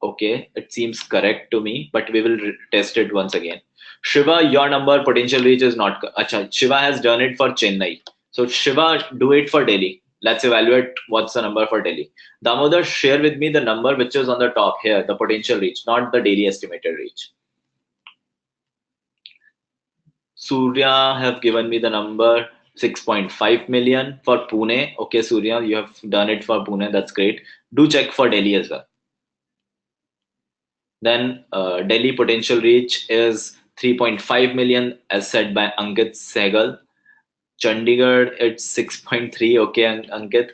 Okay, it seems correct to me, but we will test it once again. Shiva, your number potential reach is not. Acha, Shiva has done it for Chennai. So Shiva, do it for Delhi. Let's evaluate what's the number for Delhi. Damodar, share with me the number which is on the top here, the potential reach, not the daily estimated reach. Surya have given me the number 6.5 million for Pune. Okay, Surya, you have done it for Pune. That's great. Do check for Delhi as well. Then Delhi potential reach is 3.5 million as said by Ankit Sehgal. Chandigarh, it's 6.3. Okay, Ankit.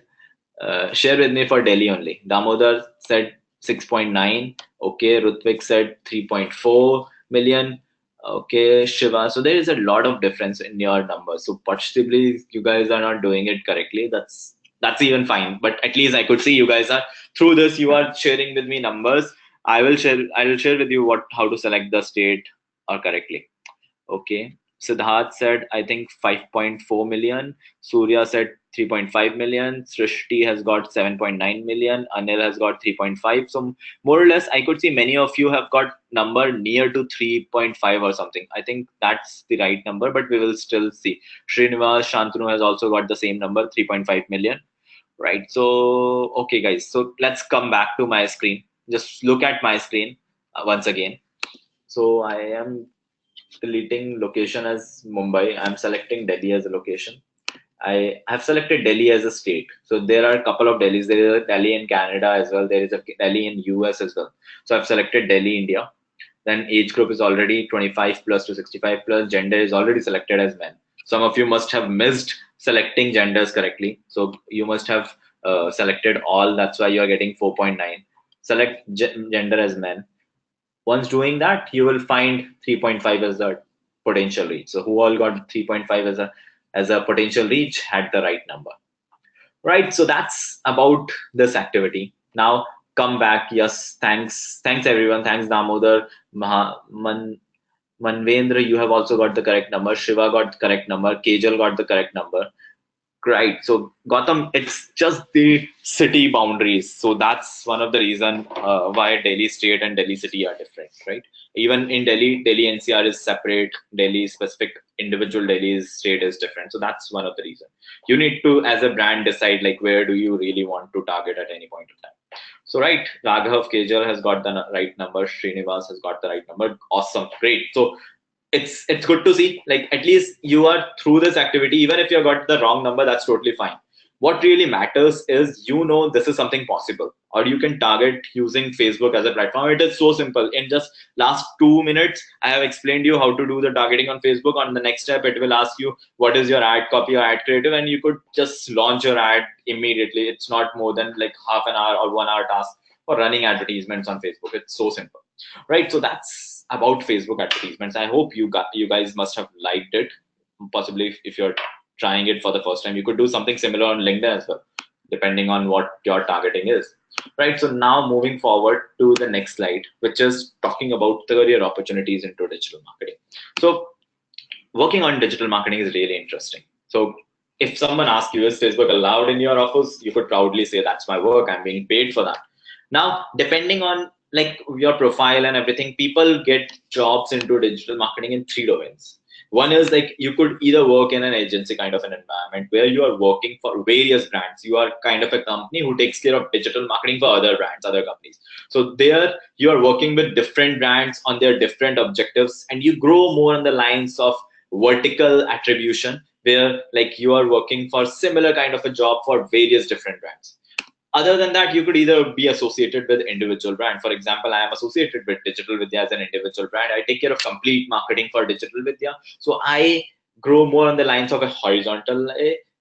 Share with me for Delhi only. Damodar said 6.9. Okay, Rutvik said 3.4 million. Okay, Shiva. So there is a lot of difference in your numbers. So possibly you guys are not doing it correctly. That's even fine. But at least I could see you guys are through this. You are sharing with me numbers. I will share with you how to select the state or correctly. Okay. Siddharth said, I think 5.4 million. Surya said 3.5 million. Srishti has got 7.9 million. Anil has got 3.5. So more or less, I could see many of you have got number near to 3.5 or something. I think that's the right number, but we will still see. Srinivas Shantanu has also got the same number, 3.5 million. Right. So, okay, guys. So let's come back to my screen. Just look at my screen once again. So I am deleting location as Mumbai. I'm selecting Delhi as a location. I have selected Delhi as a state. So there are a couple of Delhis. There is a Delhi in Canada as well. There is a Delhi in US as well. So I've selected Delhi, India. Then age group is already 25 plus to 65 plus. Gender is already selected as men. Some of you must have missed selecting genders correctly. So you must have selected all. That's why you are getting 4.9. Select gender as men. Once doing that, you will find 3.5 as the potential reach. So who all got 3.5 as a potential reach had the right number. Right. So that's about this activity. Now come back. Yes, thanks everyone. Thanks Damodar, Manvendra. You have also got the correct number. Shiva got the correct number. Kejal got the correct number. Right. So Gotham, it's just the city boundaries. So that's one of the reason why Delhi state and Delhi city are different, right? Even in Delhi, Delhi NCR is separate. Delhi specific individual Delhi's state is different. So that's one of the reason. You need to, as a brand, decide like where do you really want to target at any point of time. So right, Raghav Kejal has got the right number. Srinivas has got the right number. Awesome, great. So it's good to see like at least you are through this activity. Even if you got the wrong number, that's totally fine. What really matters is this is something possible, or you can target using Facebook as a platform. It is so simple. In just last 2 minutes I have explained you how to do the targeting on Facebook. On the next step it will ask you what is your ad copy or ad creative, and you could just launch your ad immediately. It's not more than like half an hour or 1 hour task for running advertisements on Facebook. It's so simple, right? So that's about Facebook advertisements. I hope you guys must have liked it. Possibly if you're trying it for the first time, you could do something similar on LinkedIn as well, depending on what your targeting is, right? So now moving forward to the next slide, which is talking about career opportunities into digital marketing. So working on digital marketing is really interesting. So if someone asks you, is Facebook allowed in your office? You could proudly say, that's my work. I'm being paid for that. Now, depending on like your profile and everything, people get jobs into digital marketing in three domains. One is like you could either work in an agency kind of an environment where you are working for various brands. You are kind of a company who takes care of digital marketing for other brands, other companies. So there you are working with different brands on their different objectives, and you grow more on the lines of vertical attribution, where like you are working for similar kind of a job for various different brands. Other than that, you could either be associated with individual brand. For example, I am associated with Digital Vidya as an individual brand. I take care of complete marketing for Digital Vidya. So I grow more on the lines of a horizontal,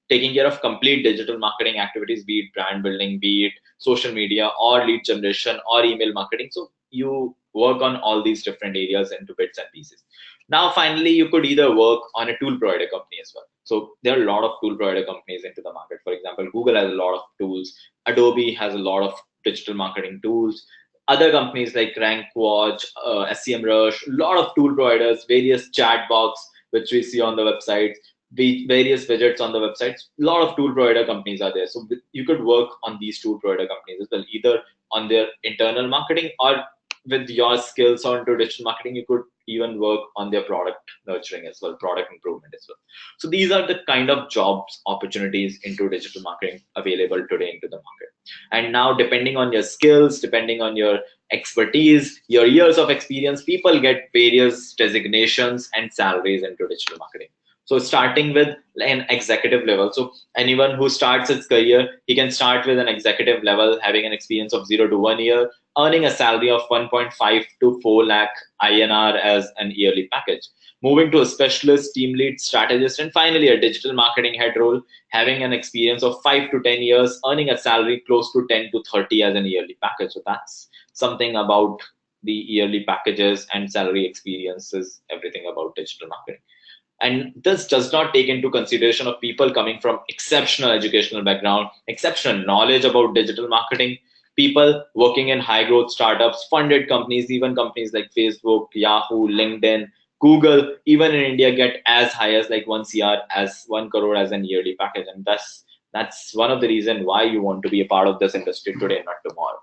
taking care of complete digital marketing activities, be it brand building, be it social media or lead generation or email marketing. So you work on all these different areas into bits and pieces. Now, finally, you could either work on a tool provider company as well. So there are a lot of tool provider companies into the market. For example, Google has a lot of tools. Adobe has a lot of digital marketing tools. Other companies like RankWatch, SEMrush, a lot of tool providers, various chat box, which we see on the websites, various widgets on the websites. A lot of tool provider companies are there. So you could work on these tool provider companies as well, either on their internal marketing or with your skills onto digital marketing, you could even work on their product nurturing as well, product improvement as well. So these are the kind of jobs opportunities into digital marketing available today into the market. And now, depending on your skills, depending on your expertise, your years of experience, people get various designations and salaries into digital marketing. So starting with an executive level. So anyone who starts its career, he can start with an executive level, having an experience of 0 to 1 year, earning a salary of 1.5 to 4 lakh INR as an yearly package. Moving to a specialist, team lead, strategist, and finally a digital marketing head role, having an experience of 5 to 10 years, earning a salary close to 10 to 30 as an yearly package. So that's something about the yearly packages and salary experiences, everything about digital marketing. And this does not take into consideration of people coming from exceptional educational background, exceptional knowledge about digital marketing, people working in high growth startups, funded companies, even companies like Facebook, Yahoo, LinkedIn, Google, even in India, get as high as like 1 CR as 1 crore as an yearly package. And that's one of the reasons why you want to be a part of this industry today, not tomorrow.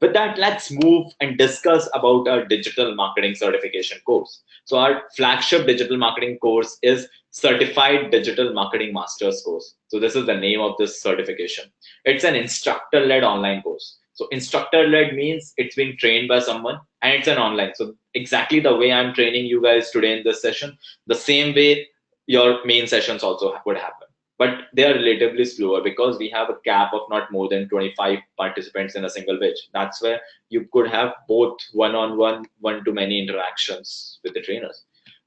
With that, let's move and discuss about our digital marketing certification course. So our flagship digital marketing course is Certified Digital Marketing Masters course. So this is the name of this certification. It's an instructor-led online course. So instructor-led means it's being trained by someone and it's an online. So exactly the way I'm training you guys today in this session, the same way your main sessions also would happen, but they are relatively slower because we have a cap of not more than 25 participants in a single batch. That's where you could have both one-on-one, one-to-many interactions with the trainers.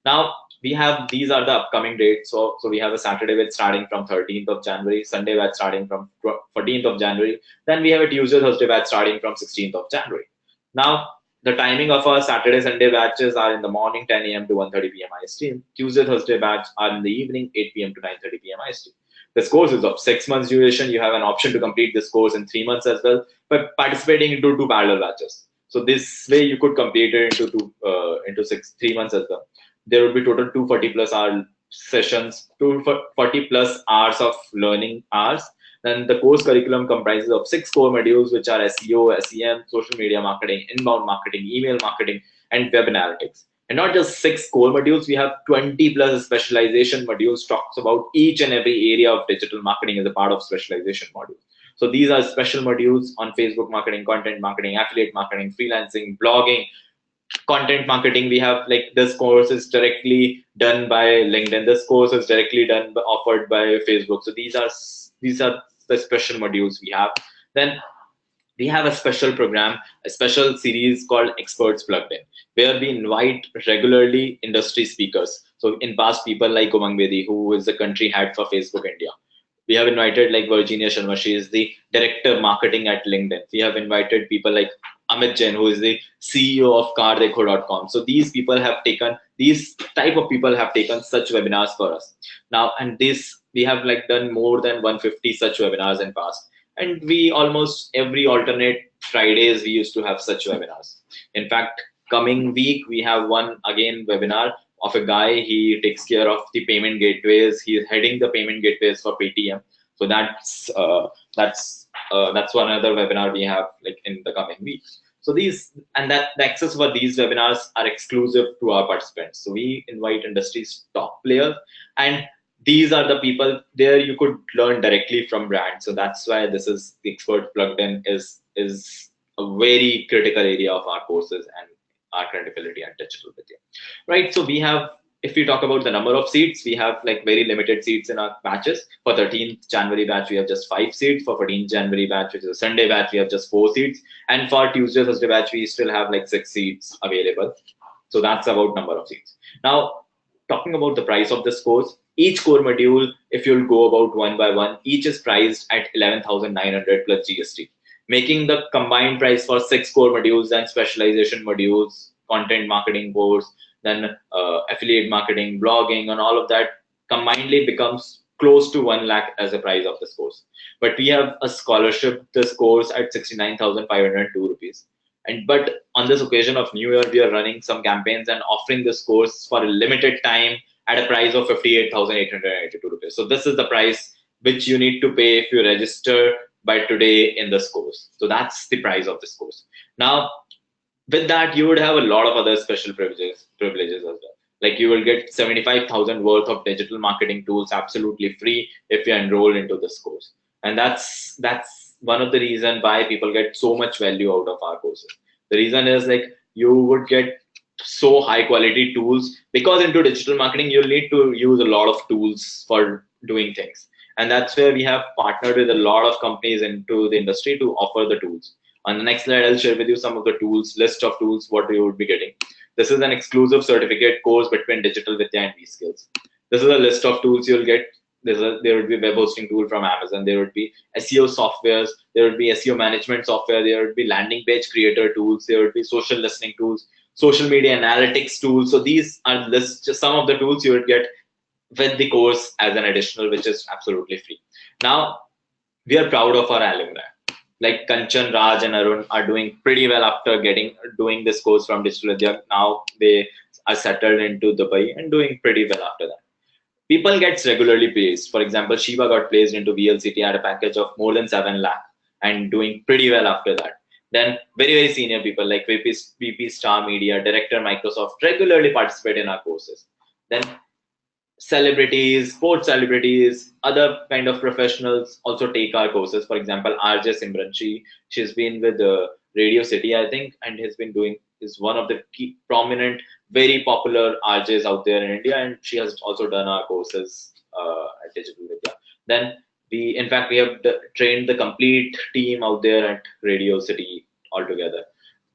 Now we have, these are the upcoming dates. So we have a Saturday batch starting from 13th of January, Sunday batch starting from 14th of January. Then we have a Tuesday, Thursday batch starting from 16th of January. Now the timing of our Saturday, Sunday batches are in the morning 10 a.m. to 1:30 p.m. IST. Tuesday, Thursday batch are in the evening 8 p.m. to 9:30 p.m. IST. This course is of 6 months duration. You have an option to complete this course in 3 months as well, but participating into two parallel batches. So this way you could complete it into 3 months as well. There will be total 240 plus hour sessions, 240 plus hours of learning hours. Then the course curriculum comprises of 6 core modules, which are SEO, SEM, social media marketing, inbound marketing, email marketing, and web analytics. And not just 6 core modules, we have 20 plus specialization modules, talks about each and every area of digital marketing as a part of specialization module. So these are special modules on Facebook marketing, content marketing, affiliate marketing, freelancing, blogging, content marketing. We have like this course is directly done by LinkedIn. This course is directly done offered by Facebook. So these are the special modules we have. Then we have a special program, a special series called Experts Plugged In, where we invite regularly industry speakers. So in past, people like Umang Bedi, who is the country head for Facebook India. We have invited like Virginia Sharma, she is the director of marketing at LinkedIn. We have invited people like Amit Jain, who is the CEO of cardekho.com. So these type of people have taken such webinars for us. Now, and this, we have like done more than 150 such webinars in past. And we almost every alternate Fridays, we used to have such webinars. In fact, coming week, we have one again webinar of a guy. He takes care of the payment gateways. He is heading the payment gateways for Paytm. So that's one other webinar we have like in the coming week. So these, and that the access for these webinars are exclusive to our participants. So we invite industry's top players, and these are the people there you could learn directly from brands. So that's why this is the Expert Plugged In is a very critical area of our courses and our credibility at Digital Vidya, right? So we have, if we talk about the number of seats, we have like very limited seats in our batches. For 13th January batch, we have just 5 seats. For 14th January batch, which is a Sunday batch, we have just 4 seats. And for Tuesday, Thursday batch, we still have like 6 seats available. So that's about number of seats. Now, talking about the price of this course, each core module, if you'll go about one by one, each is priced at 11,900 plus GST, making the combined price for 6 core modules and specialization modules, content marketing course, then affiliate marketing, blogging, and all of that combinedly becomes close to 1 lakh as the price of this course. But we have a scholarship this course at 69,502 rupees. And but on this occasion of New Year, we are running some campaigns and offering this course for a limited time at a price of 58,882 rupees. So this is the price which you need to pay if you register by today in this course. So that's the price of this course. Now, with that, you would have a lot of other special privileges as well. Like you will get 75,000 worth of digital marketing tools absolutely free if you enroll into this course. And that's one of the reason why people get so much value out of our courses. The reason is like you would get so high quality tools, because into digital marketing you'll need to use a lot of tools for doing things. And that's where we have partnered with a lot of companies into the industry to offer the tools. On the next slide, I'll share with you some of the tools, list of tools, what you would be getting. This is an exclusive certificate course between Digital Vidya and vSkills. This is a list of tools you'll get. There would be web hosting tool from Amazon. There would be SEO softwares. There would be SEO management software. There would be landing page creator tools. There would be social listening tools, social media analytics tools. So these are just some of the tools you would get with the course as an additional, which is absolutely free. Now, we are proud of our alumni. Like Kanchan, Raj, and Arun are doing pretty well after doing this course from Digital Vidya. Now are settled into Dubai and doing pretty well after that. People gets regularly placed. For example, Shiva got placed into VLCT at a package of more than 7 lakh and doing pretty well after that. Then very senior people like VP Star Media, Director Microsoft regularly participate in our courses. Then celebrities, sports celebrities, other kind of professionals also take our courses. For example, RJ Simran, she's been with Radio City, I think, and has been doing is one of the key prominent, very popular RJs out there in India, and she has also done our courses at Digital Vidya. Then in fact, we have trained the complete team out there at Radio City altogether.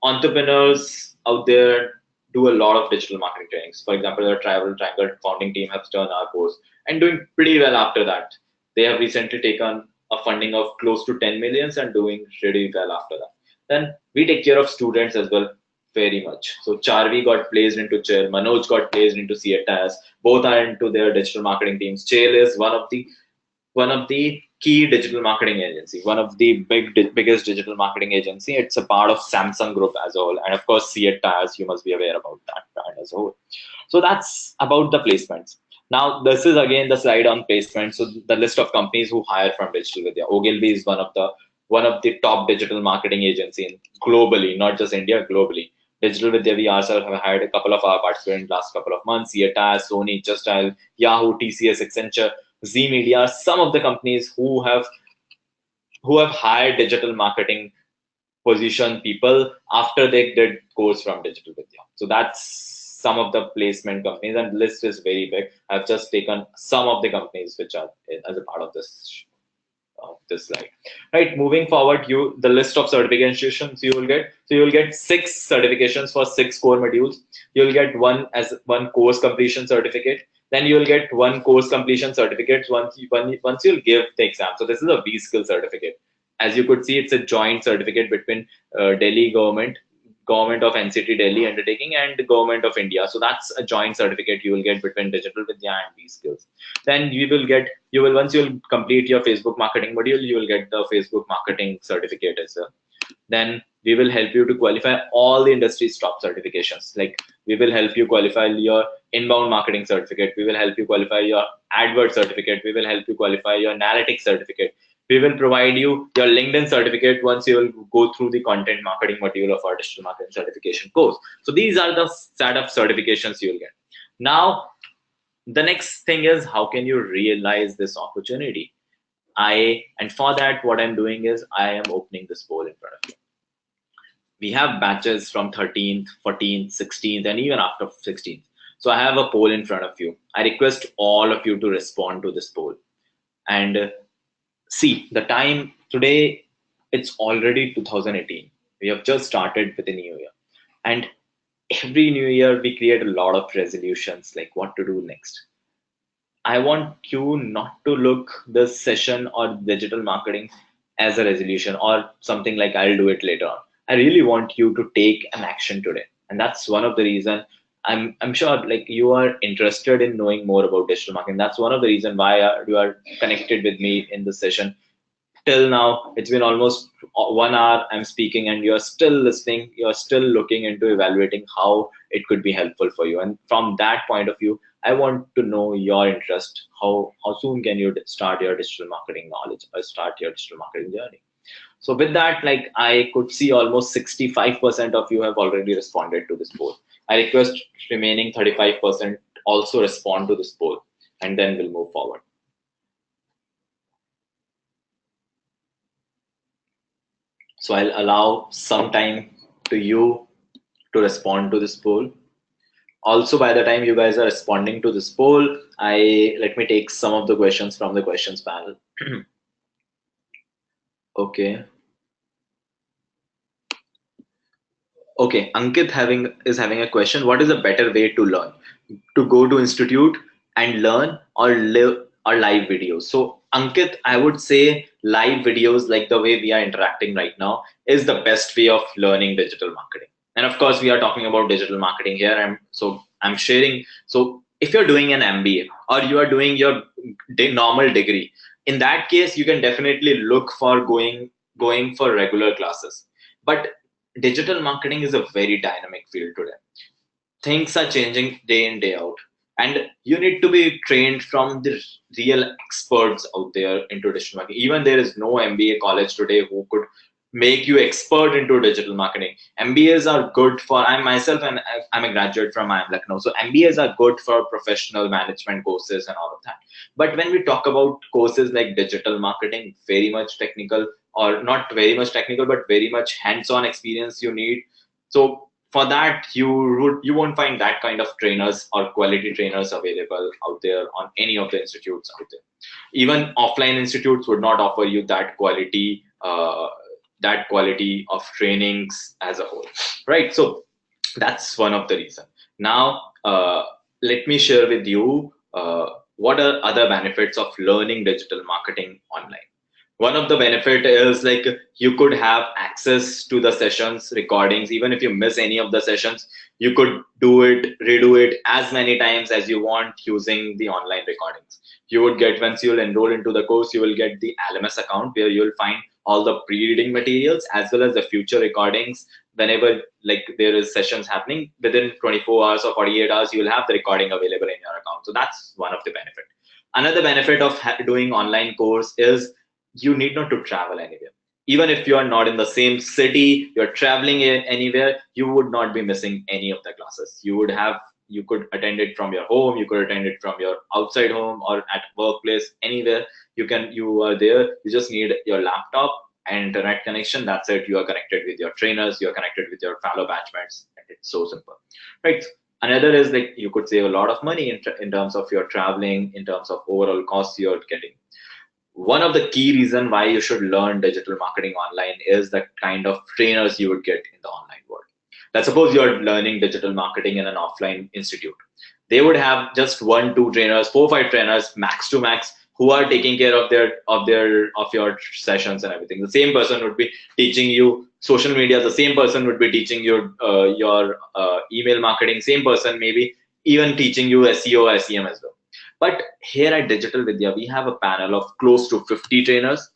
Entrepreneurs out there do a lot of digital marketing trainings. For example, the Travel Triangle founding team has done our course and doing pretty well after that. They have recently taken a funding of close to 10 millions and doing really well after that. Then we take care of students as well very much. So Charvi got placed into Chair, Manoj got placed into CATAS. Both are into their digital marketing teams. Chair is one of the key digital marketing agency, one of the biggest digital marketing agency. It's a part of Samsung Group as a whole, and of course, Seat Tires. You must be aware about that brand as a whole. So that's about the placements. Now, this is again the slide on placement. So the list of companies who hire from Digital Vidya. Ogilvy is one of the top digital marketing agency globally, not just India, globally. Digital Vidya, we ourselves have hired a couple of our participants in the last couple of months. Seat, Sony, Just Dial, Yahoo, TCS, Accenture, Z Media, some of the companies who have hired digital marketing position people after they did course from Digital Vidya. So that's some of the placement companies, and the list is very big. I've just taken some of the companies which are as a part of this slide. Right, moving forward, the list of certifications you will get. So you will get 6 certifications for 6 core modules. You'll get one course completion certificate. Then you'll get one course completion certificate once you'll give the exam. So this is a B skill certificate. As you could see, it's a joint certificate between Delhi government of NCT Delhi undertaking and the government of India. So that's a joint certificate you will get between Digital Vidya and B skills. Then once you'll complete your Facebook marketing module, you will get the Facebook marketing certificate as well. Then we will help you to qualify all the industry's top certifications. Like we will help you qualify your inbound marketing certificate. We will help you qualify your AdWord certificate. We will help you qualify your analytics certificate. We will provide you your LinkedIn certificate once you will go through the content marketing module of our digital marketing certification course. So these are the set of certifications you will get. Now, the next thing is, how can you realize this opportunity? And for that, what I'm doing is I am opening this poll in front of you. We have batches from 13th, 14th, 16th, and even after 16th. So I have a poll in front of you. I request all of you to respond to this poll. And see, the time today, it's already 2018. We have just started with the new year. And every new year, we create a lot of resolutions, like what to do next. I want you not to look this session or digital marketing as a resolution or something like I'll do it later on. I really want you to take an action today. And that's one of the reason I'm sure like you are interested in knowing more about digital marketing. That's one of the reason why you are connected with me in this session. Till now, it's been almost 1 hour I'm speaking and you're still listening. You're still looking into evaluating how it could be helpful for you. And from that point of view, I want to know your interest. How soon can you start your digital marketing knowledge or start your digital marketing journey? So with that, like I could see almost 65% of you have already responded to this poll. I request remaining 35% also respond to this poll, and then we'll move forward. So I'll allow some time to you to respond to this poll. Also, by the time you guys are responding to this poll, let me take some of the questions from the questions panel. Okay. Okay, Ankit is having a question. What is a better way to learn? To go to institute and learn, or live videos? So Ankit, I would say live videos, like the way we are interacting right now, is the best way of learning digital marketing. And of course, we are talking about digital marketing here. I'm sharing. So if you're doing an MBA or you are doing your normal degree, in that case, you can definitely look for going for regular classes. But digital marketing is a very dynamic field today. things are changing day in day out, and you need to be trained from the real experts out there into digital marketing. Even there is no MBA college today who could make you expert into digital marketing. MBAs are good for, I myself, and I'm a graduate from IIM Lucknow, so MBAs are good for professional management courses and all of that. But when we talk about courses like digital marketing, very much technical, or not very much technical but very much hands-on experience you need. So for that, you won't find that kind of trainers or quality trainers available out there on any of the institutes out there. Even offline institutes would not offer you that quality of trainings as a whole, right? So that's one of the reason. Now, let me share with you what are other benefits of learning digital marketing online. One of the benefit is like you could have access to the sessions recordings. Even if you miss any of the sessions, you could redo it as many times as you want using the online recordings. You would get, once you'll enroll into the course, you will get the LMS account where you'll find all the pre-reading materials as well as the future recordings. Whenever like there is sessions happening within 24 hours or 48 hours, you will have the recording available in your account. So that's one of the benefit. Another benefit of doing online course is you need not to travel anywhere. Even if you are not in the same city, you're traveling anywhere, you would not be missing any of the classes. You could attend it from your home, you could attend it from your outside home or at workplace, anywhere. You are there, you just need your laptop and internet connection. That's it. You are connected with your trainers, you are connected with your fellow batchmates. It's so simple, right? Another is like you could save a lot of money in terms of your traveling, in terms of overall costs you're getting. One of the key reason why you should learn digital marketing online is the kind of trainers you would get in the online world. Let's suppose you're learning digital marketing in an offline institute. They would have just one, two trainers, four, five trainers, max to max, who are taking care of your sessions and everything. The same person would be teaching you social media. The same person would be teaching you your email marketing. Same person maybe even teaching you SEO, SEM as well. But here at Digital Vidya, we have a panel of close to 50 trainers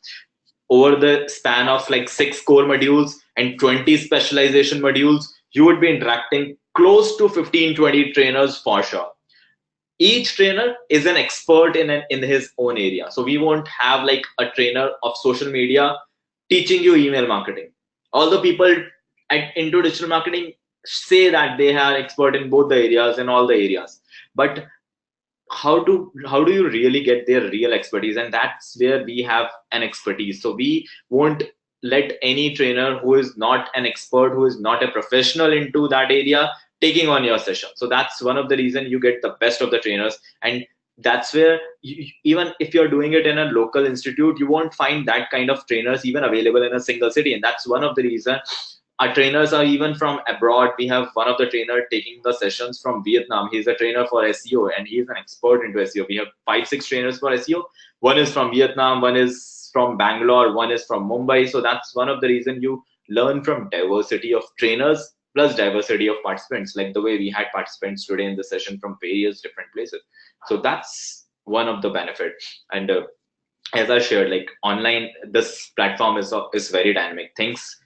over the span of like 6 core modules and 20 specialization modules. You would be interacting close to 15, 20 trainers for sure. Each trainer is an expert in his own area. So we won't have like a trainer of social media teaching you email marketing. All the people into digital marketing say that they are expert in both the areas and all the areas. But how do you really get their real expertise? And that's where we have an expertise. So we won't let any trainer who is not an expert, who is not a professional into that area, taking on your session. So that's one of the reason you get the best of the trainers. And that's where even if you're doing it in a local institute, you won't find that kind of trainers even available in a single city. And that's one of the reason our trainers are even from abroad. We have one of the trainer taking the sessions from Vietnam. He's a trainer for SEO and he's an expert into SEO. We have 5, 6 trainers for SEO. One is from Vietnam, one is from Bangalore, one is from Mumbai. So that's one of the reason you learn from diversity of trainers plus diversity of participants, like the way we had participants today in the session from various different places. So that's one of the benefits. And as I shared, like online, this platform is very dynamic. Things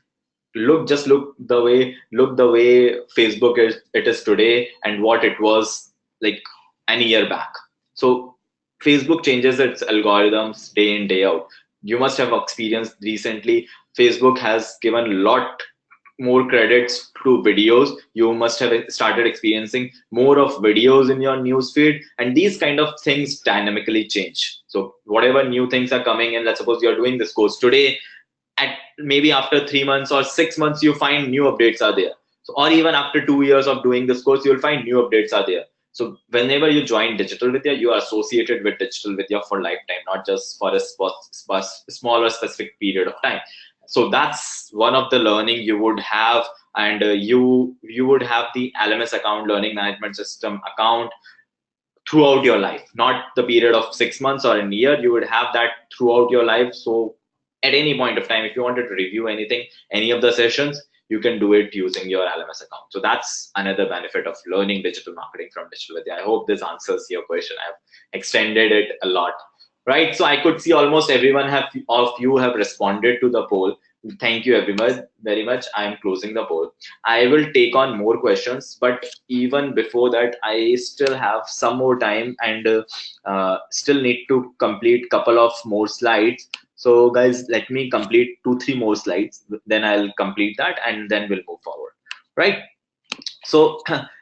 look the way Facebook is today and what it was like an year back. So Facebook changes its algorithms day in day out. You must have experienced recently, Facebook has given a lot more credits to videos. You must have started experiencing more of videos in your newsfeed, and these kind of things dynamically change. So whatever new things are coming in, let's suppose you're doing this course today, at maybe after 3 months or 6 months, you find new updates are there. So, or even after 2 years of doing this course, you'll find new updates are there. So whenever you join Digital Vidya, you are associated with Digital Vidya for lifetime, not just for a smaller specific period of time. So that's one of the learning you would have. And you would have the LMS account, learning management system account, throughout your life, not the period of 6 months or a year. You would have that throughout your life. So at any point of time, if you wanted to review anything, any of the sessions, you can do it using your LMS account. So that's another benefit of learning digital marketing from Digital Vidya. I hope this answers your question. I've extended it a lot, right? So I could see almost everyone of you have responded to the poll. Thank you very much. I am closing the poll. I will take on more questions, but even before that, I still have some more time and still need to complete couple of more slides. So guys, let me complete 2, 3 more slides. Then I'll complete that and then we'll move forward. Right? So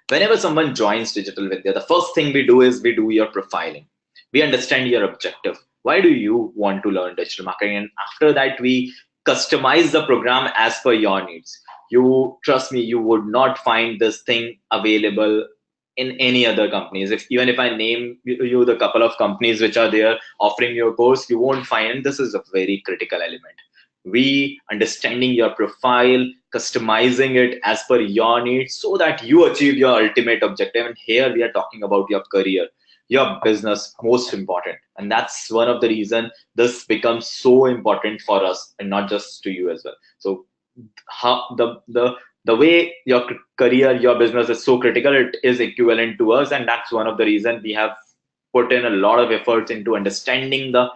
whenever someone joins Digital Vidya, the first thing we do is we do your profiling. We understand your objective. Why do you want to learn digital marketing? And after that, we customize the program as per your needs. You trust me, you would not find this thing available in any other companies. If even if I name you the couple of companies which are there offering your course, you won't find. This is a very critical element. We understanding your profile, customizing it as per your needs so that you achieve your ultimate objective. And here we are talking about your career, your business, most important. And that's one of the reason this becomes so important for us and not just to you as well. So how the way your career, your business is so critical, it is equivalent to us. And that's one of the reason we have put in a lot of efforts into understanding the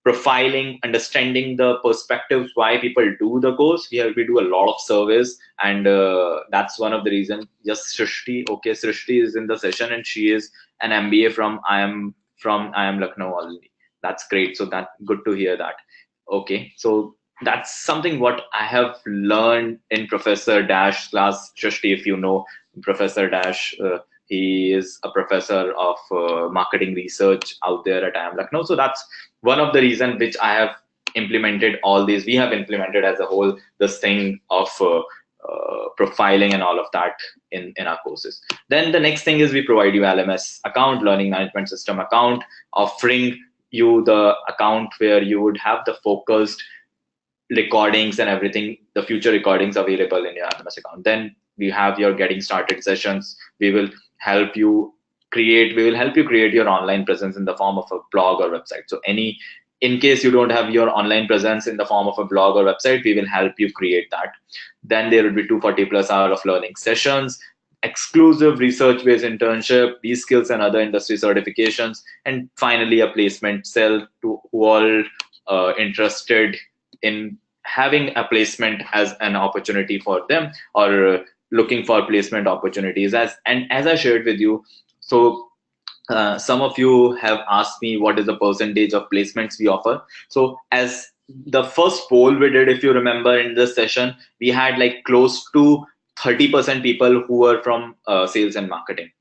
profiling, understanding the perspectives why people do the course. We do a lot of surveys, and that's one of the reasons. Yes, Srishti. Okay, Srishti is in the session, and she is an MBA from I am Lucknow only. That's great. So that good to hear that. Okay, so that's something what I have learned in Professor Dash class. Srishti, if you know Professor Dash. He is a professor of marketing research out there at IIM Lucknow. So that's one of the reasons which I have implemented all these. We have implemented as a whole this thing of profiling and all of that in our courses. Then the next thing is we provide you LMS account, learning management system account, offering you the account where you would have the focused recordings and everything, the future recordings available in your LMS account. Then we have your getting started sessions. Help you we will help you create your online presence in the form of a blog or website. So in case you don't have your online presence in the form of a blog or website, we will help you create that. Then there will be 240 plus hours of learning sessions, exclusive research based internship, these skills and other industry certifications, and finally a placement cell to who all interested in having a placement as an opportunity for them, or looking for placement opportunities. As I shared with you, so some of you have asked me what is the percentage of placements we offer. So as the first poll we did, if you remember in this session, we had like close to 30% people who were from sales and marketing,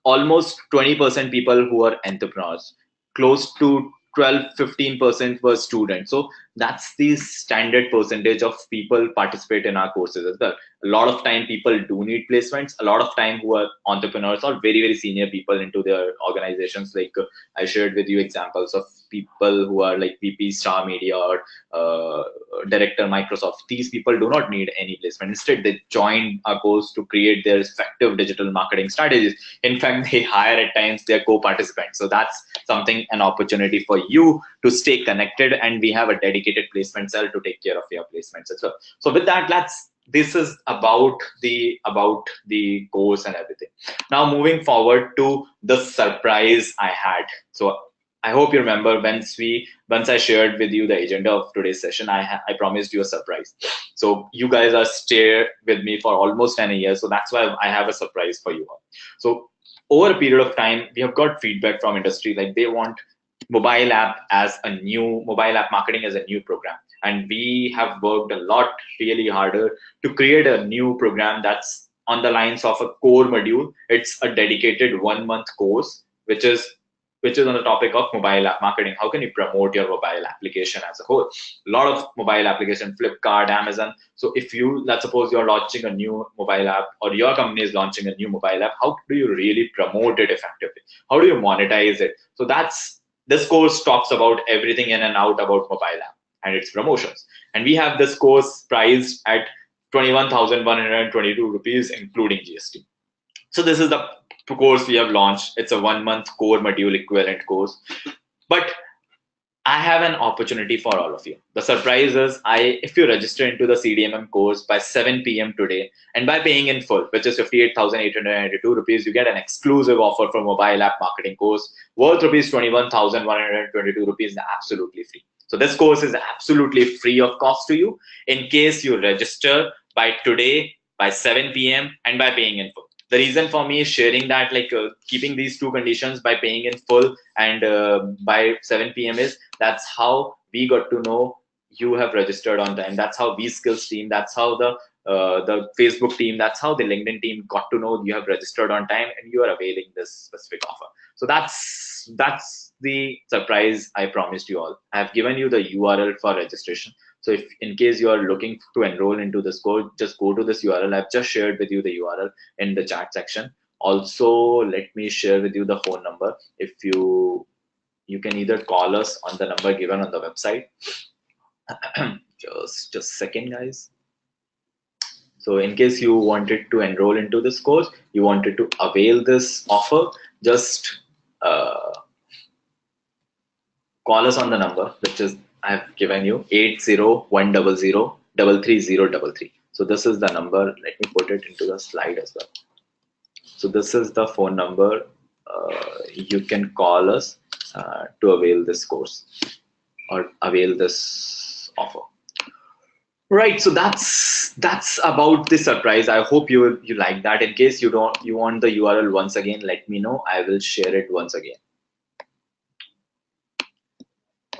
almost 20% people who are entrepreneurs, close to 12-15% were students. So that's the standard percentage of people participate in our courses as well. A lot of time people do need placements, a lot of time who are entrepreneurs or very very senior people into their organizations. Like I shared with you examples of people who are like VP Star Media or director Microsoft. These people do not need any placement. Instead, they join our course to create their effective digital marketing strategies. In fact, they hire at times their co-participants. So that's something, an opportunity for you to stay connected. And we have a dedicated placement cell to take care of your placements as well. So with that, this is about the course and everything. Now moving forward to the surprise I had. So I hope you remember once I shared with you the agenda of today's session, I promised you a surprise. So you guys are stay with me for almost 10 years. So that's why I have a surprise for you all. So over a period of time, we have got feedback from industry, like they want mobile app marketing as a new program. And we have worked a lot really harder to create a new program that's on the lines of a core module. It's a dedicated 1 month course, which is on the topic of mobile app marketing. How can you promote your mobile application as a whole? A lot of mobile application, Flipkart, Amazon. So if let's suppose you're launching a new mobile app, or your company is launching a new mobile app, how do you really promote it effectively? How do you monetize it? So this course talks about everything in and out about mobile app and its promotions. And we have this course priced at 21,122 rupees, including GST. So this is the course we have launched. It's a 1 month core module equivalent course. But I have an opportunity for all of you. The surprise is, if you register into the CDMM course by 7 p.m. today, and by paying in full, which is 58,892 rupees, you get an exclusive offer for mobile app marketing course worth rupees 21,122 rupees, absolutely free. So this course is absolutely free of cost to you in case you register by today by 7 p.m. and by paying in full. The reason for me is sharing that, like keeping these two conditions by paying in full and by 7 p.m. is that's how we got to know you have registered on time. That's how we skills team. That's how the Facebook team. That's how the LinkedIn team got to know you have registered on time and you are availing this specific offer. So that's the surprise I promised you all. I have given you the URL for registration. So if in case you are looking to enroll into this course, just go to this URL. I've just shared with you the URL in the chat section. Also, let me share with you the phone number. If you can either call us on the number given on the website. just a second, guys. So in case you wanted to enroll into this course, you wanted to avail this offer, just call us on the number which is I've given you 80100 So this is the number. Let me put it into the slide as well. So this is the phone number. You can call us to avail this course or avail this offer. Right, so that's about the surprise. I hope you like that. In case you want the URL once again, let me know. I will share it once again.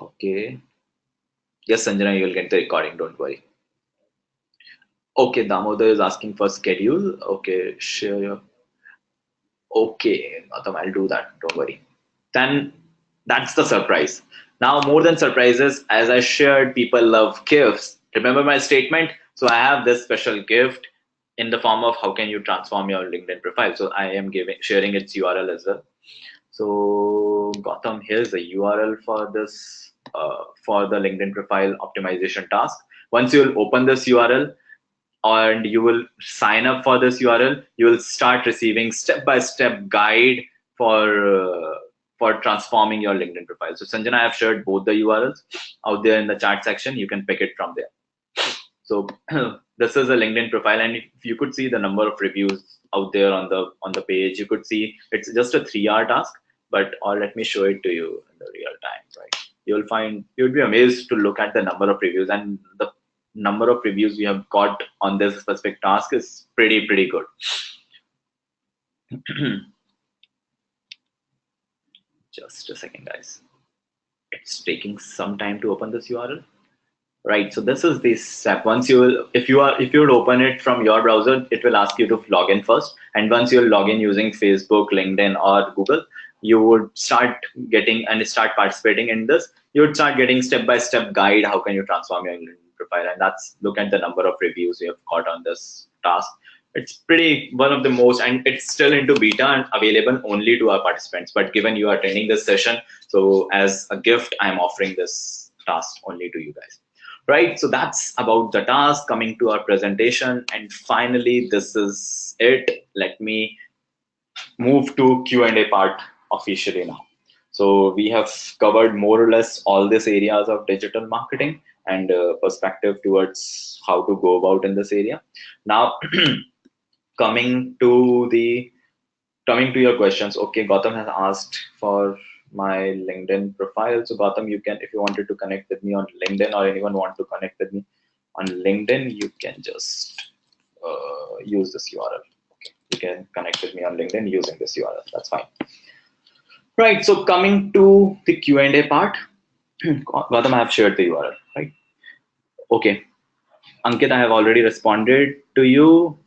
Okay. Yes, Sanjana, you will get the recording. Don't worry. Okay, Damodar is asking for schedule. Okay, share your. Okay, Gautam, I'll do that. Don't worry. Then that's the surprise. Now, more than surprises, as I shared, people love gifts. Remember my statement? So I have this special gift in the form of how can you transform your LinkedIn profile. So I am sharing its URL as well. So Gautam, here's the URL for this for the LinkedIn profile optimization task. Once you'll open this URL, and you will sign up for this URL, you will start receiving step-by-step guide for transforming your LinkedIn profile. So Sanjana, I have shared both the URLs out there in the chat section. You can pick it from there. So this is a LinkedIn profile, and if you could see the number of reviews out there on the page, you could see it's just a 3-hour task. But or let me show it to you in the real time. Right, you'll be amazed to look at the number of reviews, and the number of reviews we have got on this specific task is pretty good. Just a second, guys. It's taking some time to open this URL. Right, so this is the step. Once if you would open it from your browser, it will ask you to log in first, and once you log in using Facebook, LinkedIn, or Google, you would start getting and start participating in this. You would start getting step-by-step guide how can you transform your LinkedIn profile, and that's look at the number of reviews you have got on this task. It's pretty one of the most, and it's still into beta and available only to our participants. But given you are attending this session, so as a gift, I'm offering this task only to you guys. Right, so that's about the task. Coming to our presentation, and finally this is it. Let me move to Q&A part officially now. So we have covered more or less all these areas of digital marketing and perspective towards how to go about in this area. Now coming to your questions. Okay, Gautam has asked for my LinkedIn profile. So Gautam, you can, if you wanted to connect with me on LinkedIn, or anyone want to connect with me on LinkedIn, you can just use this URL. Okay, you can connect with me on LinkedIn using this URL. That's fine. Right. So coming to the Q&A part, Gautam, I have shared the URL. Right. Okay. Ankit, I have already responded to you.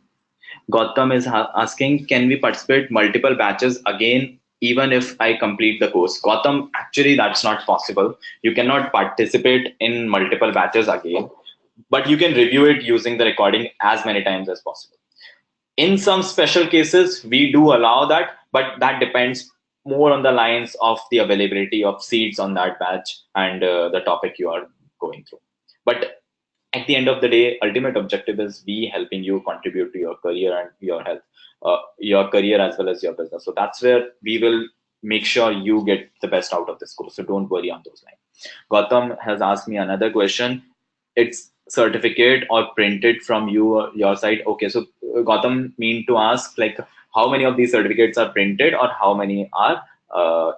Gautam is asking, can we participate multiple batches again, even if I complete the course? Gautam, actually, that's not possible. You cannot participate in multiple batches again, but you can review it using the recording as many times as possible. In some special cases, we do allow that, but that depends more on the lines of the availability of seats on that batch and the topic you are going through. But at the end of the day, ultimate objective is we helping you contribute to your career and your health, your career as well as your business. So that's where we will make sure you get the best out of this course. So don't worry on those lines. Gautam has asked me another question. It's certificate or printed from your side. Okay, so Gautam mean to ask like how many of these certificates are printed or how many are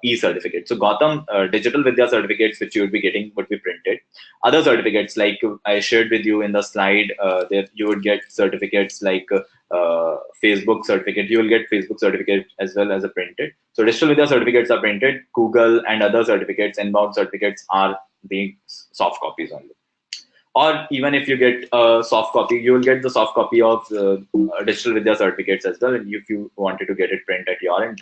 e-certificate. So Gotham digital Vidya certificates which you would be getting would be printed. Other certificates like I shared with you in the slide, there you would get certificates like Facebook certificate. You will get Facebook certificate as well as a printed. So digital Vidya certificates are printed. Google and other certificates, inbound certificates are the soft copies only. Or even if you get a soft copy, you will get the soft copy of digital Vidya certificates as well. And if you wanted to get it print at your end,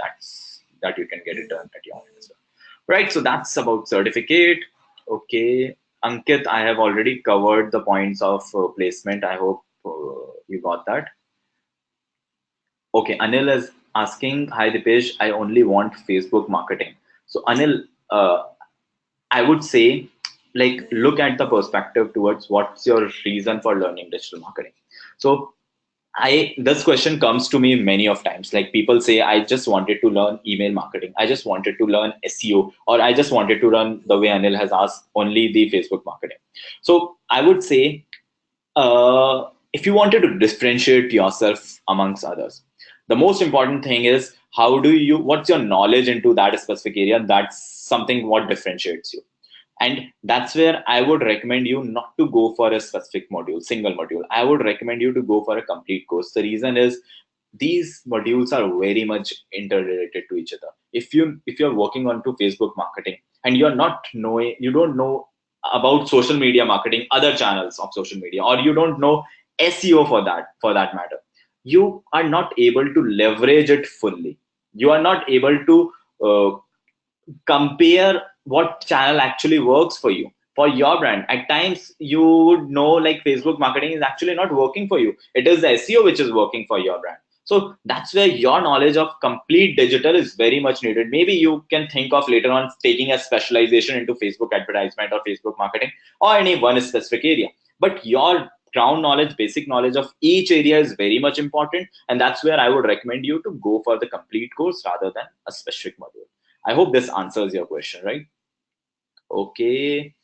that you can get it done at your end as well. Right. So that's about certificate. Okay. Ankit, I have already covered the points of placement. I hope you got that. Okay. Anil is asking, hi Dipesh, I only want Facebook marketing. So Anil, I would say, like, look at the perspective towards what's your reason for learning digital marketing. So I this question comes to me many of times. Like people say, I just wanted to learn email marketing. I just wanted to learn SEO, or I just wanted to learn the way Anil has asked only the Facebook marketing. So I would say, if you wanted to differentiate yourself amongst others, the most important thing is what's your knowledge into that specific area. That's something what differentiates you. And that's where I would recommend you not to go for a specific module, single module. I would recommend you to go for a complete course. The reason is these modules are very much interrelated to each other. If you're working on to Facebook marketing and you don't know about social media marketing, other channels of social media, or you don't know SEO for that matter, you are not able to leverage it fully. You are not able to compare what channel actually works for you, for your brand. At times you would know like Facebook marketing is actually not working for you, it is the SEO which is working for your brand. So that's where your knowledge of complete digital is very much needed. Maybe you can think of later on taking a specialization into Facebook advertisement or Facebook marketing or any one specific area, but your ground knowledge, basic knowledge of each area is very much important, and that's where I would recommend you to go for the complete course rather than a specific module. I hope this answers your question, right? Okay.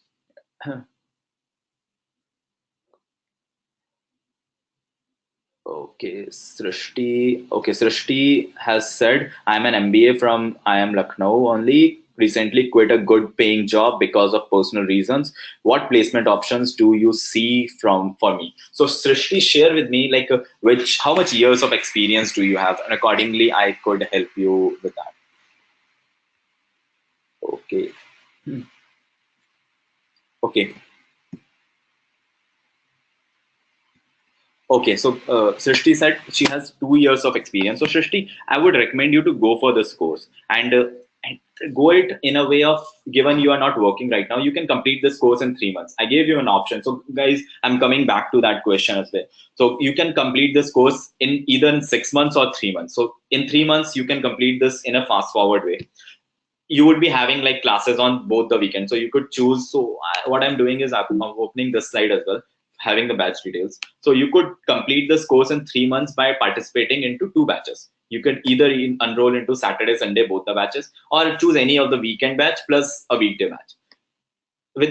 Okay, Srishti. Okay, Srishti has said, I'm an MBA from I am Lucknow only. Recently quit a good paying job because of personal reasons. What placement options do you see from for me? So Srishti, share with me like which how much years of experience do you have, and accordingly I could help you with that. Okay. Okay. Okay, so Srishti said she has 2 years of experience. So Srishti, I would recommend you to go for this course and go it in a way of, given you are not working right now, you can complete this course in 3 months. I gave you an option. So guys, I'm coming back to that question as well. So you can complete this course in either in 6 months or 3 months. So in 3 months, you can complete this in a fast forward way. You would be having like classes on both the weekends, so you could choose. So what I'm doing is I'm opening this slide as well, having the batch details. So you could complete this course in 3 months by participating into two batches. You could either enroll into Saturday Sunday both the batches, or choose any of the weekend batch plus a weekday batch.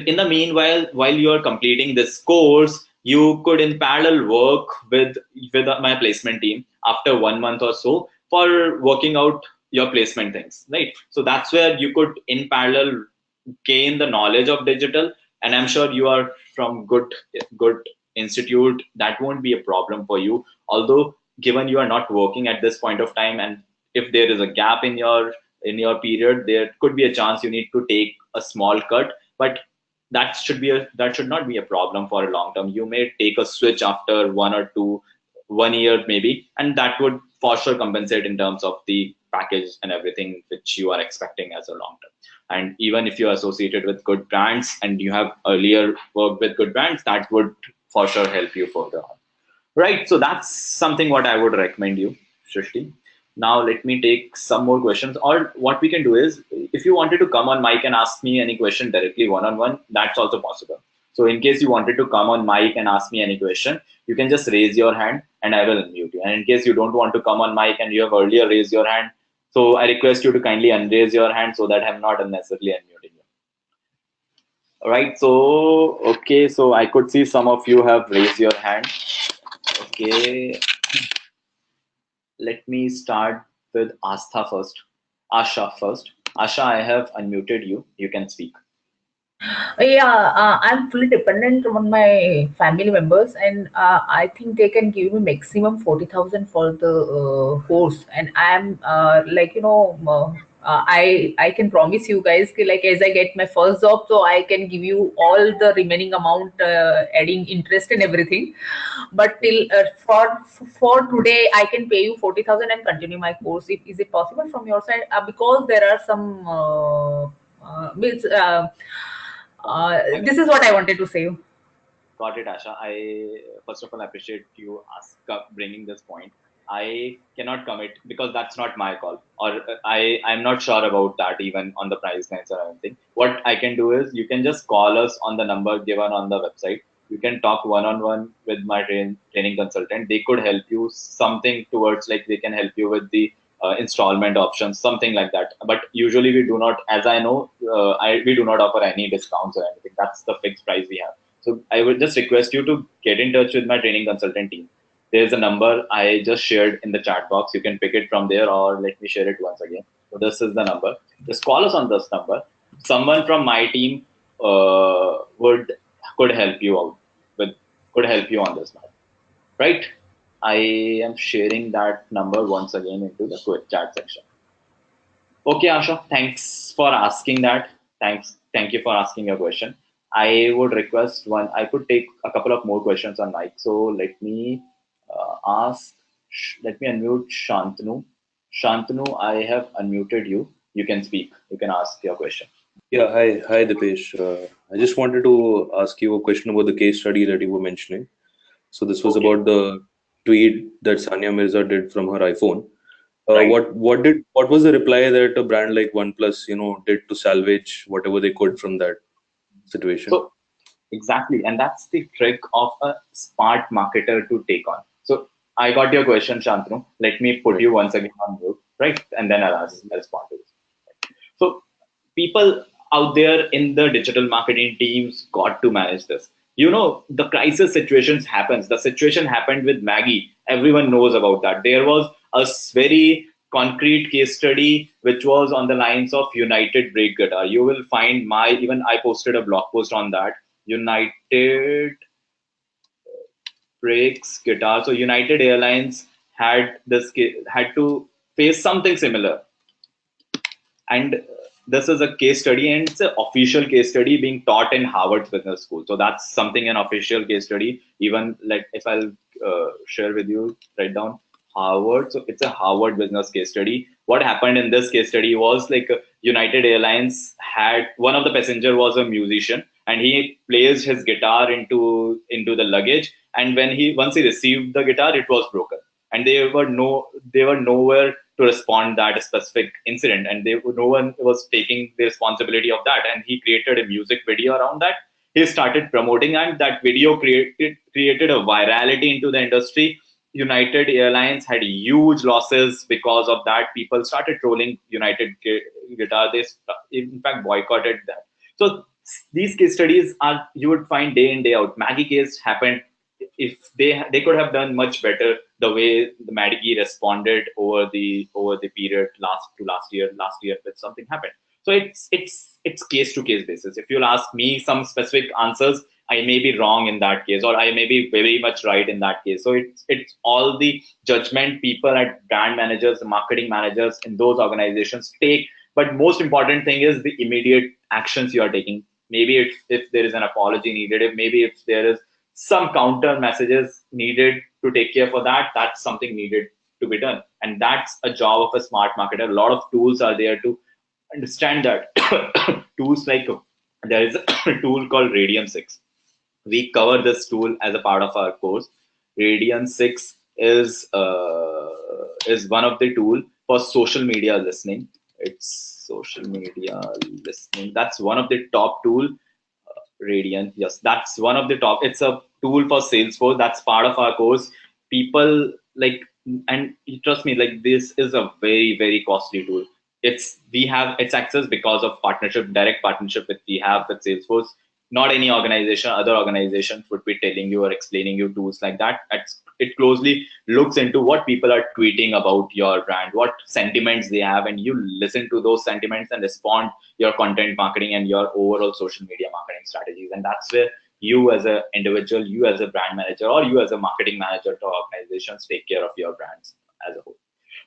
In the meanwhile, while you are completing this course, you could in parallel work with my placement team after 1 month or so for working out your placement things, right? So that's where you could in parallel gain the knowledge of digital. And I'm sure you are from good institute, that won't be a problem for you. Although given you are not working at this point of time, and if there is a gap in your period, there could be a chance you need to take a small cut. But that should not be a problem for a long term. You may take a switch after 1 year maybe, and that would for sure compensate in terms of the package and everything which you are expecting as a long term. And even if you're associated with good brands and you have earlier worked with good brands, that would for sure help you further on. Right. So that's something what I would recommend you, Shrishti. Now let me take some more questions. Or what we can do is, if you wanted to come on mic and ask me any question directly one on one, that's also possible. So in case you wanted to come on mic and ask me any question, you can just raise your hand and I will unmute you. And in case you don't want to come on mic and you have earlier raised your hand, so I request you to kindly unraise your hand so that I'm not unnecessarily unmuting you. All right. So okay. So I could see some of you have raised your hand. Okay. Let me start with Astha first. Asha first. Asha, I have unmuted you. You can speak. Yeah, I'm fully dependent on my family members, and I think they can give me maximum 40,000 for the course. And I'm I can promise you guys, ki, like as I get my first job, so I can give you all the remaining amount, adding interest and everything. But till for today, I can pay you 40,000 and continue my course. If, is it possible from your side? Because there are some. Means I got This is what I wanted to say. Got it, Asha. I first of all appreciate you bringing this point. I cannot commit because that's not my call, or I'm not sure about that even on the price lines or anything. What I can do is you can just call us on the number given on the website. You can talk one on one with my training consultant. They could help you something towards, like, they can help you with the installment options, something like that. But usually we do not, as I know, we do not offer any discounts or anything. That's the fixed price we have. So I would just request you to get in touch with my training consultant team. There's a number I just shared in the chat box. You can pick it from there, or let me share it once again. So this is the number. Just call us on this number. Someone from my team would could help you out with could help you on this matter, right? I am sharing that number once again into the quick chat section. Okay, Asha, thanks for asking that. Thank you for asking your question. I would request one. I could take a couple of more questions on mic. So ask. Let me unmute Shantanu. Shantanu, I have unmuted you. You can speak. You can ask your question. Yeah, hi, Dipesh. I just wanted to ask you a question about the case study that you were mentioning. So this was Okay, about the tweet that Sania Mirza did from her iPhone. right. What was the reply that a brand like OnePlus, did to salvage whatever they could from that situation? So exactly, and that's the trick of a smart marketer to take on. So I got your question, Shantanu. Let me put Right. you once again on mute, right? And then I'll respond to this. So people out there in the digital marketing teams got to manage this. The crisis situations happens. The situation happened with Maggie. Everyone knows about that. There was a very concrete case study which was on the lines of United Brake Guitar. You will find even I posted a blog post on that. United Brakes Guitar. So United Airlines had to face something similar, and this is a case study, and it's an official case study being taught in Harvard's business school. So that's something, an official case study. Even, like, if I'll share with you, write down Harvard. So it's a Harvard business case study. What happened in this case study was, like, United Airlines had one of the passenger was a musician, and he placed his guitar into the luggage, and once he received the guitar, it was broken, and they were nowhere to respond that specific incident, and no one was taking the responsibility of that, and he created a music video around that. He started promoting, and that video created a virality into the industry. United Airlines had huge losses because of that. People started trolling Guitar. They in fact boycotted that. So these case studies are, you would find day in day out. Maggie case happened. If they could have done much better, the way the Maggie responded over the period last year if something happened. So it's case to case basis. If you'll ask me some specific answers, I may be wrong in that case, or I may be very much right in that case. So it's all the judgment people at brand managers, marketing managers in those organizations take. But most important thing is the immediate actions you are taking. Maybe if there is an apology needed, maybe if there is some counter messages needed to take care for that, that's something needed to be done. And that's a job of a smart marketer. A lot of tools are there to understand that. Tools like, there is a tool called Radium 6. We cover this tool as a part of our course. Radian 6 is one of the tool for social media listening. It's social media listening. That's one of the top tool. Radian, yes, that's one of the top. It's a tool for Salesforce. That's part of our course. People like, and trust me, like, this is a very very costly tool. It's access because of partnership, direct partnership with we have with Salesforce. not any organization, other organizations would be telling you or explaining you tools like that. It closely looks into what people are tweeting about your brand, what sentiments they have, and you listen to those sentiments and respond your content marketing and your overall social media marketing strategies. And that's where you as an individual, you as a brand manager, or you as a marketing manager to organizations take care of your brands as a whole.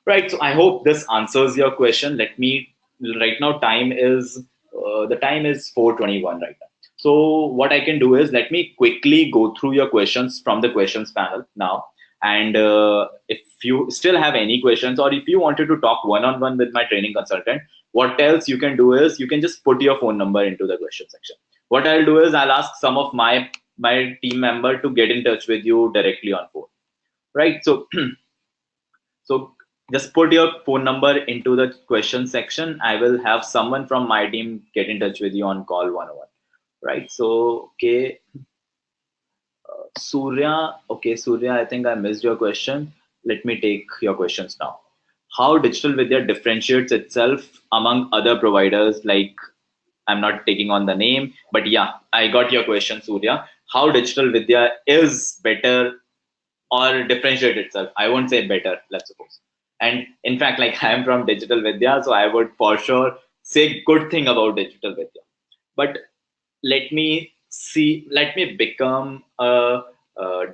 Right. So I hope this answers your question. Let me right now. The time is 4:21 right now. So what I can do is let me quickly go through your questions from the questions panel now. And if you still have any questions, or if you wanted to talk one-on-one with my training consultant, what else you can do is you can just put your phone number into the question section. What I'll do is I'll ask some of my team member to get in touch with you directly on phone. Right. So so just put your phone number into the question section. I will have someone from my team get in touch with you on call 101. Right. So, okay. Surya. Okay, Surya, I think I missed your question. Let me take your questions now. How Digital Vidya differentiates itself among other providers, like, I'm not taking on the name, but yeah, I got your question, Surya. How Digital Vidya is better or differentiate itself. I won't say better, let's suppose. And in fact, like, I'm from Digital Vidya, so I would for sure say good thing about Digital Vidya. But let me become a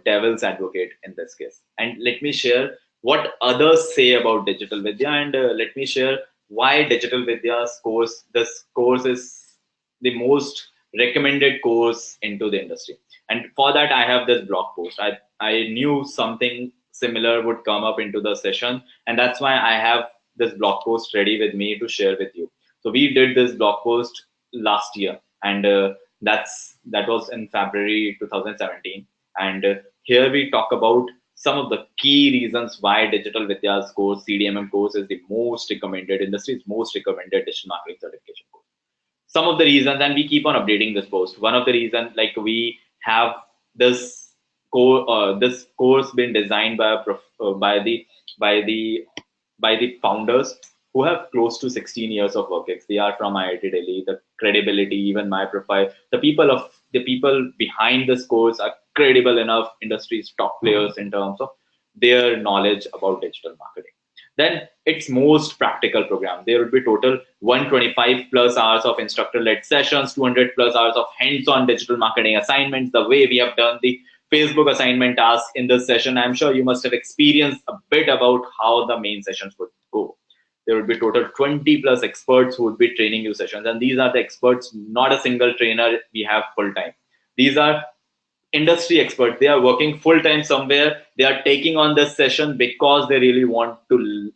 devil's advocate in this case. And let me share what others say about Digital Vidya, and let me share why Digital Vidya's course, this course is the most recommended course into the industry. And for that, I have this blog post. I knew something similar would come up into the session, and that's why I have this blog post ready with me to share with you. So we did this blog post last year, and that was in February 2017. And here we talk about some of the key reasons why Digital Vidya's course, CDMM course, is the most recommended, industry's most recommended digital marketing certification course. Some of the reasons, and we keep on updating this post. One of the reasons, like, we have this course been designed by the by the founders who have close to 16 years of work experience. They are from IIT Delhi. The credibility, even my profile, the people behind this course are credible enough, industry's top players in terms of their knowledge about digital marketing. Then its most practical program. There would be total 125 plus hours of instructor-led sessions, 200 plus hours of hands-on digital marketing assignments. The way we have done the Facebook assignment task in this session, I'm sure you must have experienced a bit about how the main sessions would go. There would be total 20 plus experts who would be training you sessions. And these are the experts, not a single trainer we have full time. These are industry experts. They are working full time somewhere. They are taking on this session because they really want to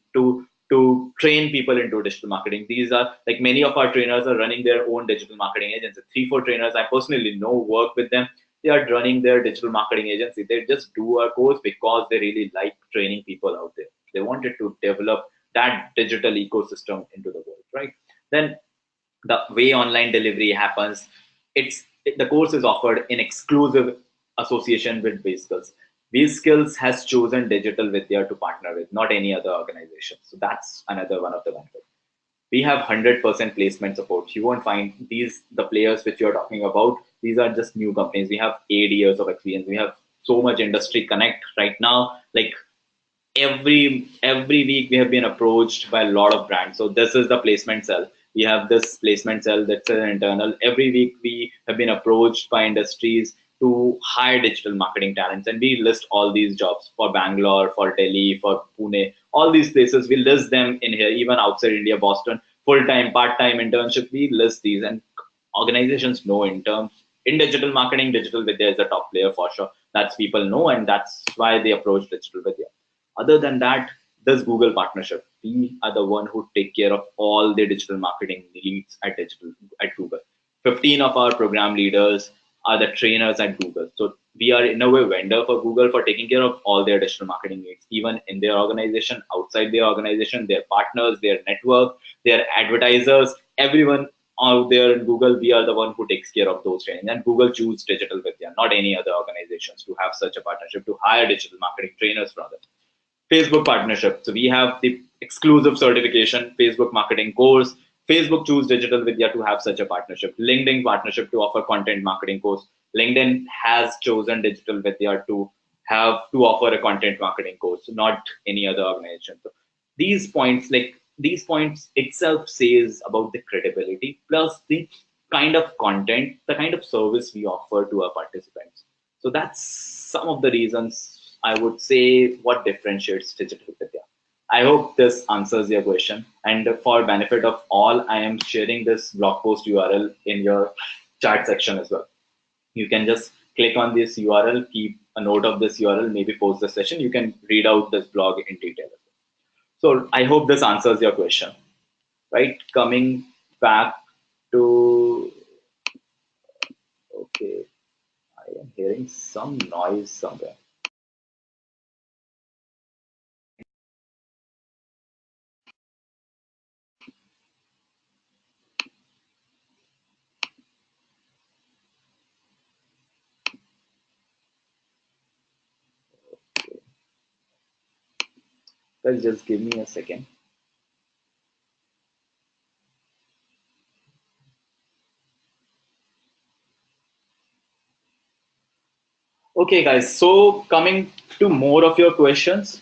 train people into digital marketing. These are, like, many of our trainers are running their own digital marketing agency. 3-4 trainers I personally know work with them. They are running their digital marketing agency. They just do a course because they really like training people out there. They wanted to develop that digital ecosystem into the world, right? Then the way online delivery happens, the course is offered in exclusive association with BaseSkills. BaseSkills has chosen Digital Vidya to partner with, not any other organization. So that's another one of the benefits. We have 100% placement support. You won't find the players which you're talking about. These are just new companies. We have 8 years of experience. We have so much industry connect right now. Like, every week we have been approached by a lot of brands. So this is the placement cell. We have this placement cell that's an internal. Every week we have been approached by industries to hire digital marketing talents, and we list all these jobs for Bangalore, for Delhi, for Pune, all these places. We list them in here, even outside India, Boston, full-time, part-time internship. We list these, and organizations know in digital marketing, Digital Vidya is a top player for sure. That's people know, and that's why they approach Digital Vidya. Other than that, this Google partnership, we are the one who take care of all the digital marketing needs at Google. 15 of our program leaders are the trainers at Google. So we are, in a way, vendor for Google for taking care of all their digital marketing needs, even in their organization, outside their organization, their partners, their network, their advertisers, everyone out there in Google. We are the one who takes care of those training. And Google choose Digital Vidya, not any other organizations, to have such a partnership to hire digital marketing trainers from them. Facebook partnership. So we have the exclusive certification Facebook marketing course. Facebook choose Digital Vidya to have such a partnership. LinkedIn partnership to offer content marketing course. LinkedIn has chosen Digital Vidya to offer a content marketing course, not any other organization. So these points itself says about the credibility plus the kind of content, the kind of service we offer to our participants. So that's some of the reasons I would say what differentiates Digital Vidya. I hope this answers your question. And for benefit of all, I am sharing this blog post URL in your chat section as well. You can just click on this URL, keep a note of this URL, maybe post the session. You can read out this blog in detail. So I hope this answers your question. Right? Coming back to, okay, I am hearing some noise somewhere. Guys, just give me a second. Okay, guys. So coming to more of your questions,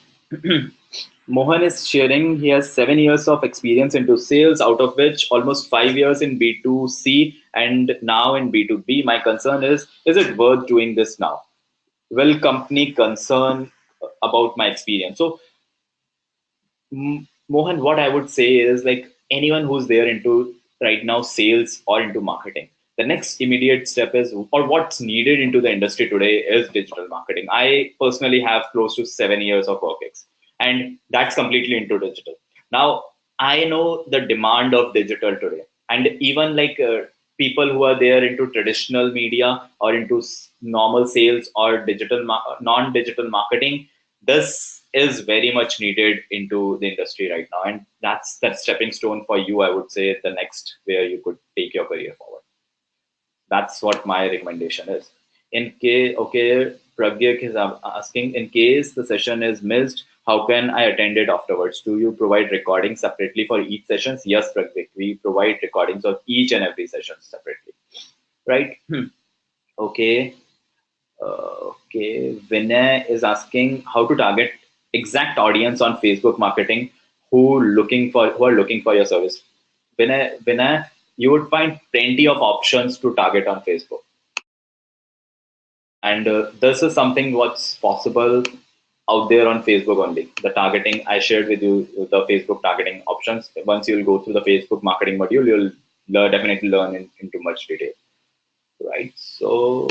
Mohan is sharing he has 7 years of experience into sales, out of which almost 5 years in B2C and now in B2B. My concern is it worth doing this now? Will company concern about my experience? So Mohan, what I would say is like anyone who's there into right now sales or into marketing, the next immediate step is, or what's needed into the industry today is digital marketing. I personally have close to 7 years of work ex, and that's completely into digital. Now, I know the demand of digital today, and even like people who are there into traditional media or into normal sales or non-digital marketing, this is very much needed into the industry right now, and that's that stepping stone for you. I would say the next where you could take your career forward. That's what my recommendation is. In case, okay, Pragyak is asking, in case the session is missed, how can I attend it afterwards? Do you provide recordings separately for each sessions? Yes, Pragyak, we provide recordings of each and every session separately. Right? Okay. Okay, Vinay is asking how to target exact audience on Facebook marketing who are looking for your service. Vinay, you would find plenty of options to target on Facebook, and this is something what's possible out there on Facebook only. The targeting I shared with you, the Facebook targeting options. Once you'll go through the Facebook marketing module, you'll definitely learn into much detail, right? So,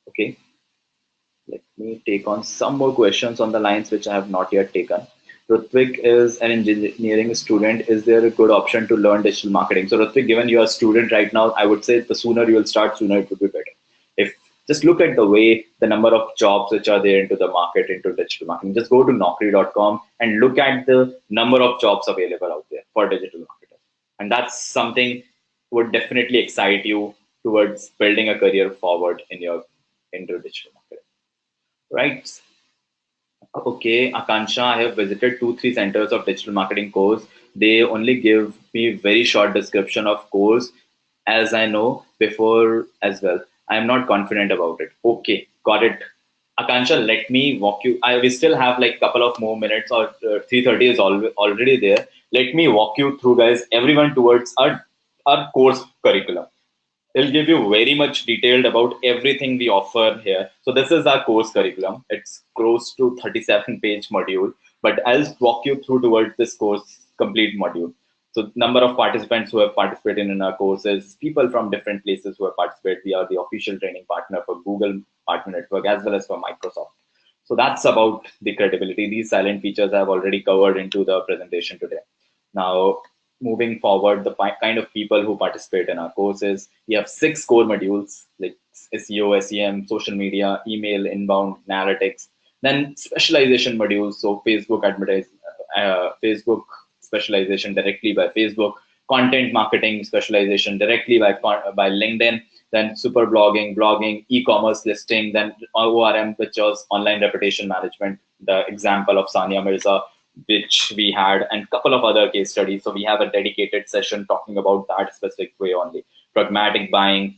okay. Let me take on some more questions on the lines which I have not yet taken. Rutvik is an engineering student. Is there a good option to learn digital marketing? So Rutvik, given you're a student right now, I would say the sooner you will start, sooner it would be better. If just look at the way the number of jobs which are there into the market, into digital marketing. Just go to naukri.com and look at the number of jobs available out there for digital marketers. And that's something would definitely excite you towards building a career forward into digital marketing. Right. Okay, Akansha, I have visited 2, 3 centers of digital marketing course. They only give me very short description of course, as I know before as well. I am not confident about it. Okay, got it. Akansha, let me walk you. We still have like couple of more minutes, or 3:30 is already there. Let me walk you through, guys. Everyone towards our course curriculum. It'll give you very much detailed about everything we offer here. So this is our course curriculum. It's close to 37-page module, but I'll walk you through towards this course complete module. So number of participants who have participated in our courses, people from different places who have participated. We are the official training partner for Google Partner Network as well as for Microsoft. So that's about the credibility. These silent features I have already covered into the presentation today. Now, moving forward, the kind of people who participate in our courses, we have 6 core modules like SEO, SEM, social media, email, inbound, analytics, then specialization modules. So Facebook specialization directly by Facebook, content marketing specialization directly by LinkedIn, then super blogging, e-commerce listing, then ORM, which was online reputation management, the example of Sania Mirza, which we had, and a couple of other case studies. So we have a dedicated session talking about that specific way only. Pragmatic buying,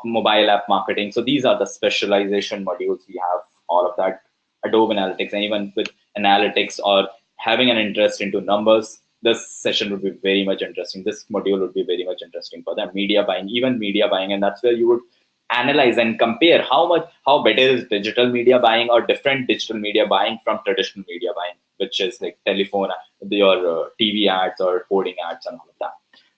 mobile app marketing. So these are the specialization modules. We have all of that. Adobe Analytics, and even with analytics or having an interest into numbers, this session would be very much interesting. This module would be very much interesting for them. Media buying, even media buying, and that's where you would analyze and compare how better is digital media buying or different digital media buying from traditional media buying, which is like telephone, your TV ads or coding ads and all of that.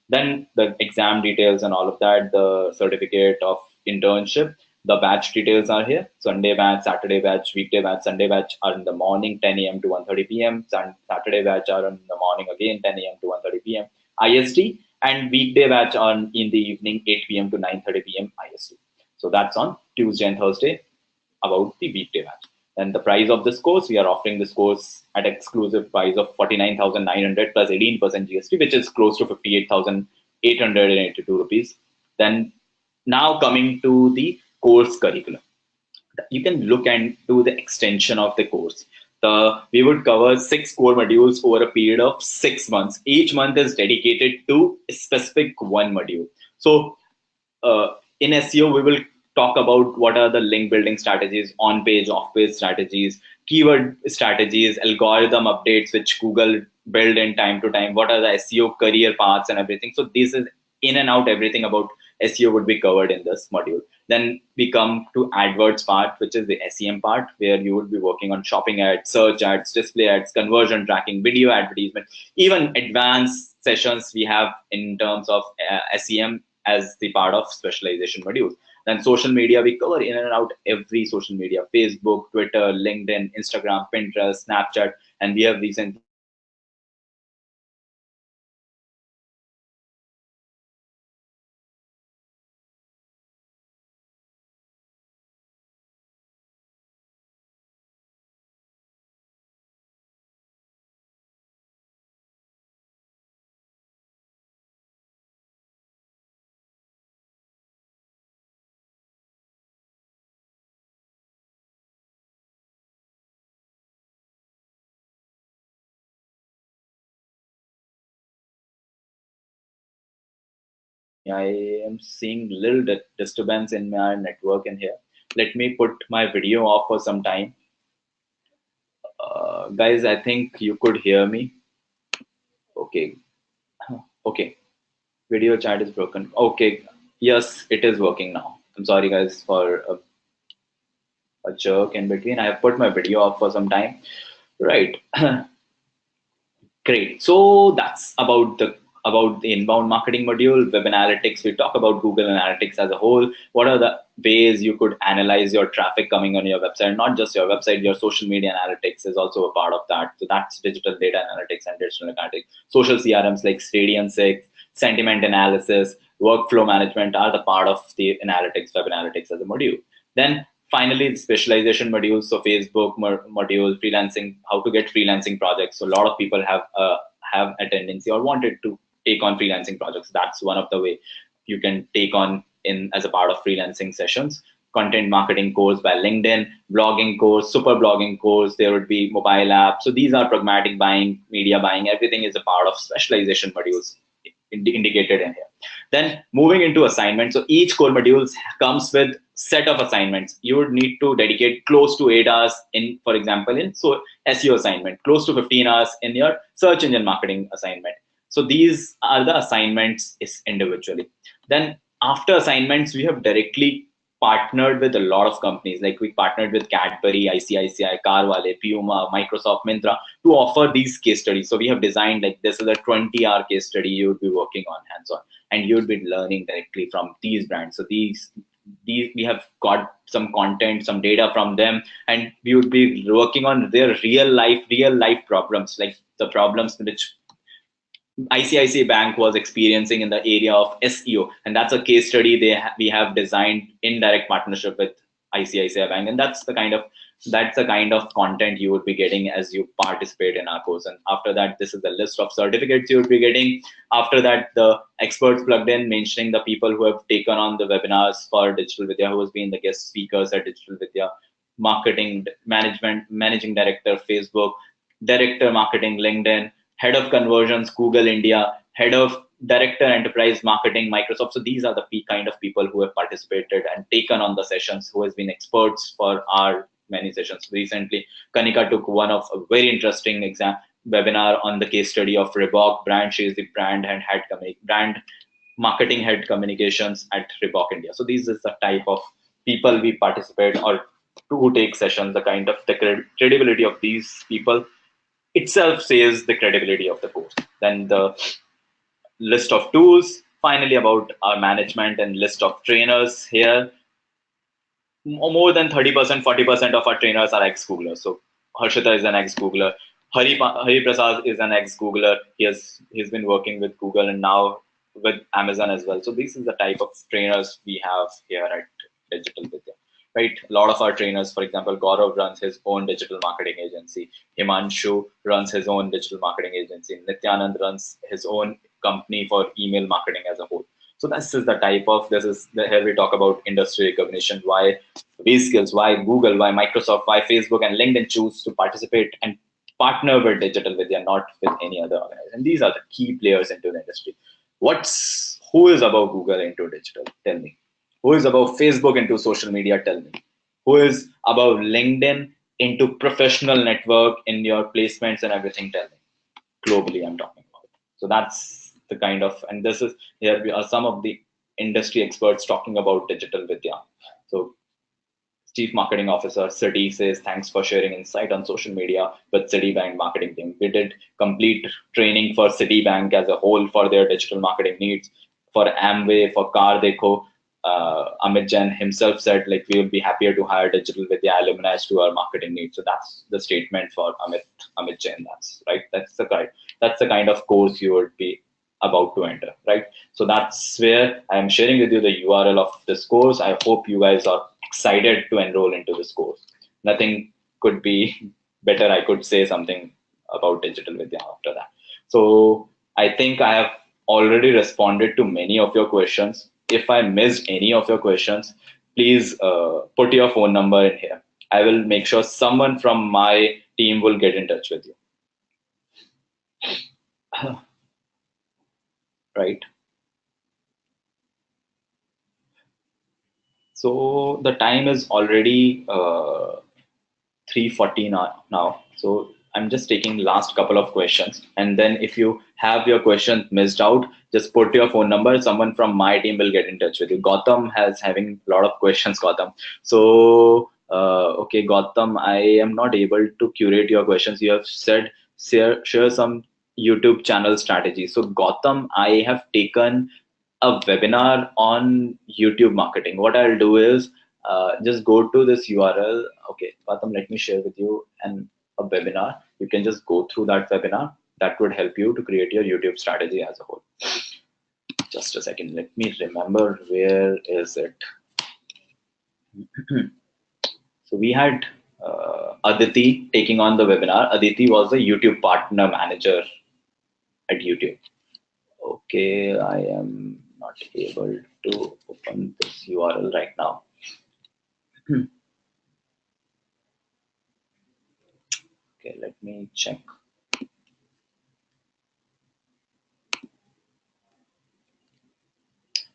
Then the exam details and all of that, the certificate of internship, the batch details are here. Sunday batch, Saturday batch, weekday batch. Sunday batch are in the morning 10 a.m. to 1:30 p.m. Saturday batch are in the morning again 10 a.m. to 1:30 p.m. IST, and weekday batch on in the evening 8 p.m. to 9:30 p.m. IST. So that's on Tuesday and Thursday about the weekday batch. And the price of this course, we are offering this course at exclusive price of 49,900 plus 18% GST, which is close to 58,882 rupees. Then now coming to the course curriculum, you can look into the extension of the course. We would cover 6 core modules over a period of 6 months. Each month is dedicated to a specific one module. So in SEO, we will talk about what are the link building strategies, on page, off page strategies, keyword strategies, algorithm updates, which Google build in time to time, what are the SEO career paths and everything. So this is in and out, everything about SEO would be covered in this module. Then we come to AdWords part, which is the SEM part, where you would be working on shopping ads, search ads, display ads, conversion tracking, video advertisement, even advanced sessions we have in terms of SEM as the part of specialization module. Then social media, we cover in and out every social media: Facebook, Twitter, LinkedIn, Instagram, Pinterest, Snapchat, and we have recently I am seeing little disturbance in my network in here. Let me put my video off for some time. Guys, I think you could hear me. Okay. Okay. Video chat is broken. Okay. Yes, it is working now. I'm sorry, guys, for a jerk in between. I have put my video off for some time. Right. Great. So that's about the inbound marketing module. Web analytics, we talk about Google Analytics as a whole. What are the ways you could analyze your traffic coming on your website? Not just your website, your social media analytics is also a part of that. So that's digital data analytics and digital analytics. Social CRMs like Stadium 6, sentiment analysis, workflow management are the part of the analytics, web analytics as a module. Then finally, the specialization modules. So Facebook module, freelancing, how to get freelancing projects. So a lot of people have a tendency or wanted to take on freelancing projects. That's one of the way you can take on in as a part of freelancing sessions. Content marketing course by LinkedIn, blogging course, super blogging course. There would be mobile apps. So these are pragmatic buying, media buying. Everything is a part of specialization modules indicated in here. Then moving into assignments. So each core module comes with set of assignments. You would need to dedicate close to 8 hours in, for example, in so SEO assignment, close to 15 hours in your search engine marketing assignment. So these are the assignments is individually. Then after assignments, we have directly partnered with a lot of companies. Like we partnered with Cadbury, ICICI, Carwale, Puma, Microsoft, Myntra to offer these case studies. So we have designed like this is a 20-hour case study you would be working on hands-on, and you would be learning directly from these brands. So these we have got some content, some data from them, and we would be working on their real life problems, like the problems which ICICI Bank was experiencing in the area of SEO, and that's a case study we have designed in direct partnership with ICICI Bank, and that's the kind of content you would be getting as you participate in our course. And after that, this is the list of certificates you would be getting. After that, the experts plugged in, mentioning the people who have taken on the webinars for Digital Vidya, who has been the guest speakers at Digital Vidya, marketing management, managing director, Facebook, director marketing LinkedIn, head of conversions Google India, head of director enterprise marketing Microsoft. So these are the kind of people who have participated and taken on the sessions, who has been experts for our many sessions. Recently Kanika took one of a very interesting exam webinar on the case study of Reebok brand. She is the brand marketing head communications at Reebok India. So these is the type of people we participate or who take sessions. The kind of the credibility of these people itself says the credibility of the course. Then the list of tools, finally about our management and list of trainers here. More than 30%, 40% of our trainers are ex-Googlers. So Harshita is an ex-Googler. Hari Prasad is an ex-Googler. He's been working with Google and now with Amazon as well. So this is the type of trainers we have here at Digital Vidya. Right? A lot of our trainers, for example, Gaurav runs his own digital marketing agency. Himanshu runs his own digital marketing agency. Nityanand runs his own company for email marketing as a whole. So this is the type of, here we talk about industry recognition, why skills, why Google, why Microsoft, why Facebook and LinkedIn choose to participate and partner with Digital Vidya, not with any other organization. And these are the key players into the industry. Who is above Google into digital? Tell me. Who is above Facebook into social media? Tell me. Who is above LinkedIn into professional network in your placements and everything? Tell me. Globally, I'm talking about. So that's the kind of, and this is, here we are some of the industry experts talking about Digital Vidya. So Chief Marketing Officer Citi says, thanks for sharing insight on social media with Citibank marketing team. We did complete training for Citibank as a whole for their digital marketing needs. For Amway, for Car Dekho, Amit Jain himself said, like, we will be happier to hire Digital Vidya alumni to our marketing needs. So that's the statement for Amit Jain. That's right. That's the kind of course you would be about to enter, right? So that's where I'm sharing with you the URL of this course. I hope you guys are excited to enroll into this course. Nothing could be better. I could say something about Digital Vidya after that. So I think I have already responded to many of your questions. If I missed any of your questions, please put your phone number in here. I will make sure someone from my team will get in touch with you. Right. So the time is already 3:40 now. So I'm just taking last couple of questions. And then if you have your question missed out, just put your phone number. Someone from my team will get in touch with you. Gautam has having a lot of questions, Gautam. So, okay, Gautam, I am not able to curate your questions. You have said, share some YouTube channel strategy. So Gautam, I have taken a webinar on YouTube marketing. What I'll do is just go to this URL. Okay, Gautam, let me share with you a webinar. You can just go through that webinar. That would help you to create your YouTube strategy as a whole. Just a second. Let me remember, where is it? So we had Aditi taking on the webinar. Aditi was the YouTube partner manager at YouTube. Okay, I am not able to open this URL right now. Okay, let me check.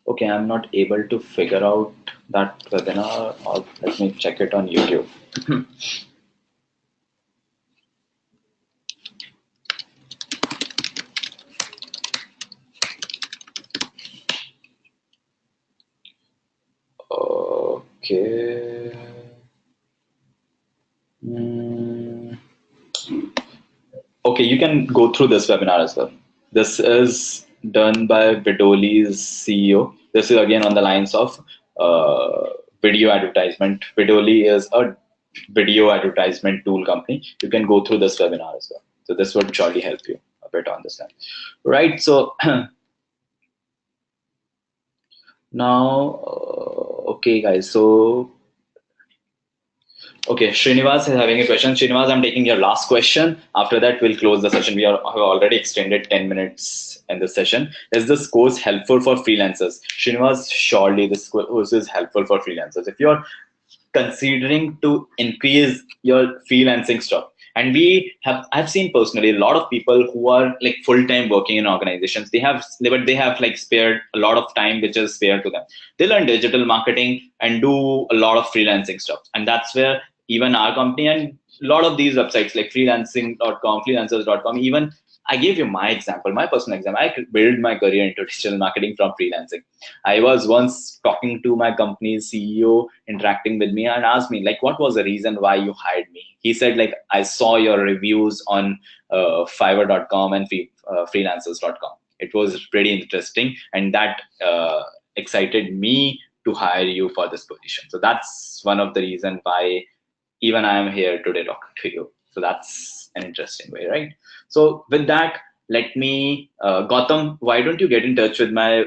Okay, I'm not able to figure out that webinar, or let me check it on YouTube. Okay. Okay, you can go through this webinar as well. This is done by Vidoli's CEO. This is again on the lines of video advertisement. Vidoli is a video advertisement tool company. You can go through this webinar as well. So this would surely help you a bit understand. Right. So now, okay, guys. So, okay, Srinivas is having a question. Srinivas, I'm taking your last question. After that, we'll close the session. We have already extended 10 minutes in this session. Is this course helpful for freelancers? Srinivas, surely this course is helpful for freelancers. If you're considering to increase your freelancing stuff, And I've seen personally a lot of people who are like full-time working in organizations. But they have like spared a lot of time, which is spare to them. They learn digital marketing and do a lot of freelancing stuff. And that's where even our company and a lot of these websites like freelancing.com, freelancers.com, even I gave you my example, my personal example. I could build my career into digital marketing from freelancing. I was once talking to my company's CEO, interacting with me, and asked me like, what was the reason why you hired me? He said like, I saw your reviews on Fiverr.com and freelancers.com. It was pretty interesting, and that excited me to hire you for this position. So that's one of the reasons why even I am here today talking to you. So that's an interesting way, right? So with that, let me, Gautam, why don't you get in touch with my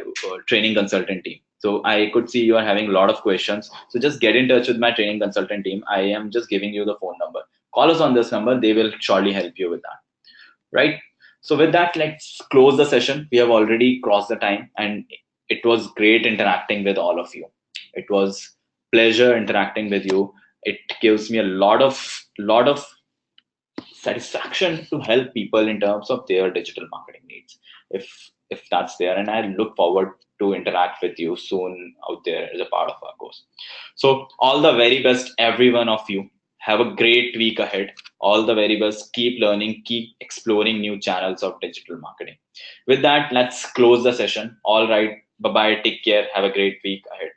training consultant team? So I could see you are having a lot of questions. So just get in touch with my training consultant team. I am just giving you the phone number. Call us on this number. They will surely help you with that, right? So with that, let's close the session. We have already crossed the time, and it was great interacting with all of you. It was pleasure interacting with you. It gives me a lot of satisfaction to help people in terms of their digital marketing needs. If that's there, and I look forward to interact with you soon out there as a part of our course. So all the very best, every one of you. Have a great week ahead. All the very best. Keep learning, keep exploring new channels of digital marketing. With that, let's close the session. All right. Bye bye. Take care. Have a great week ahead.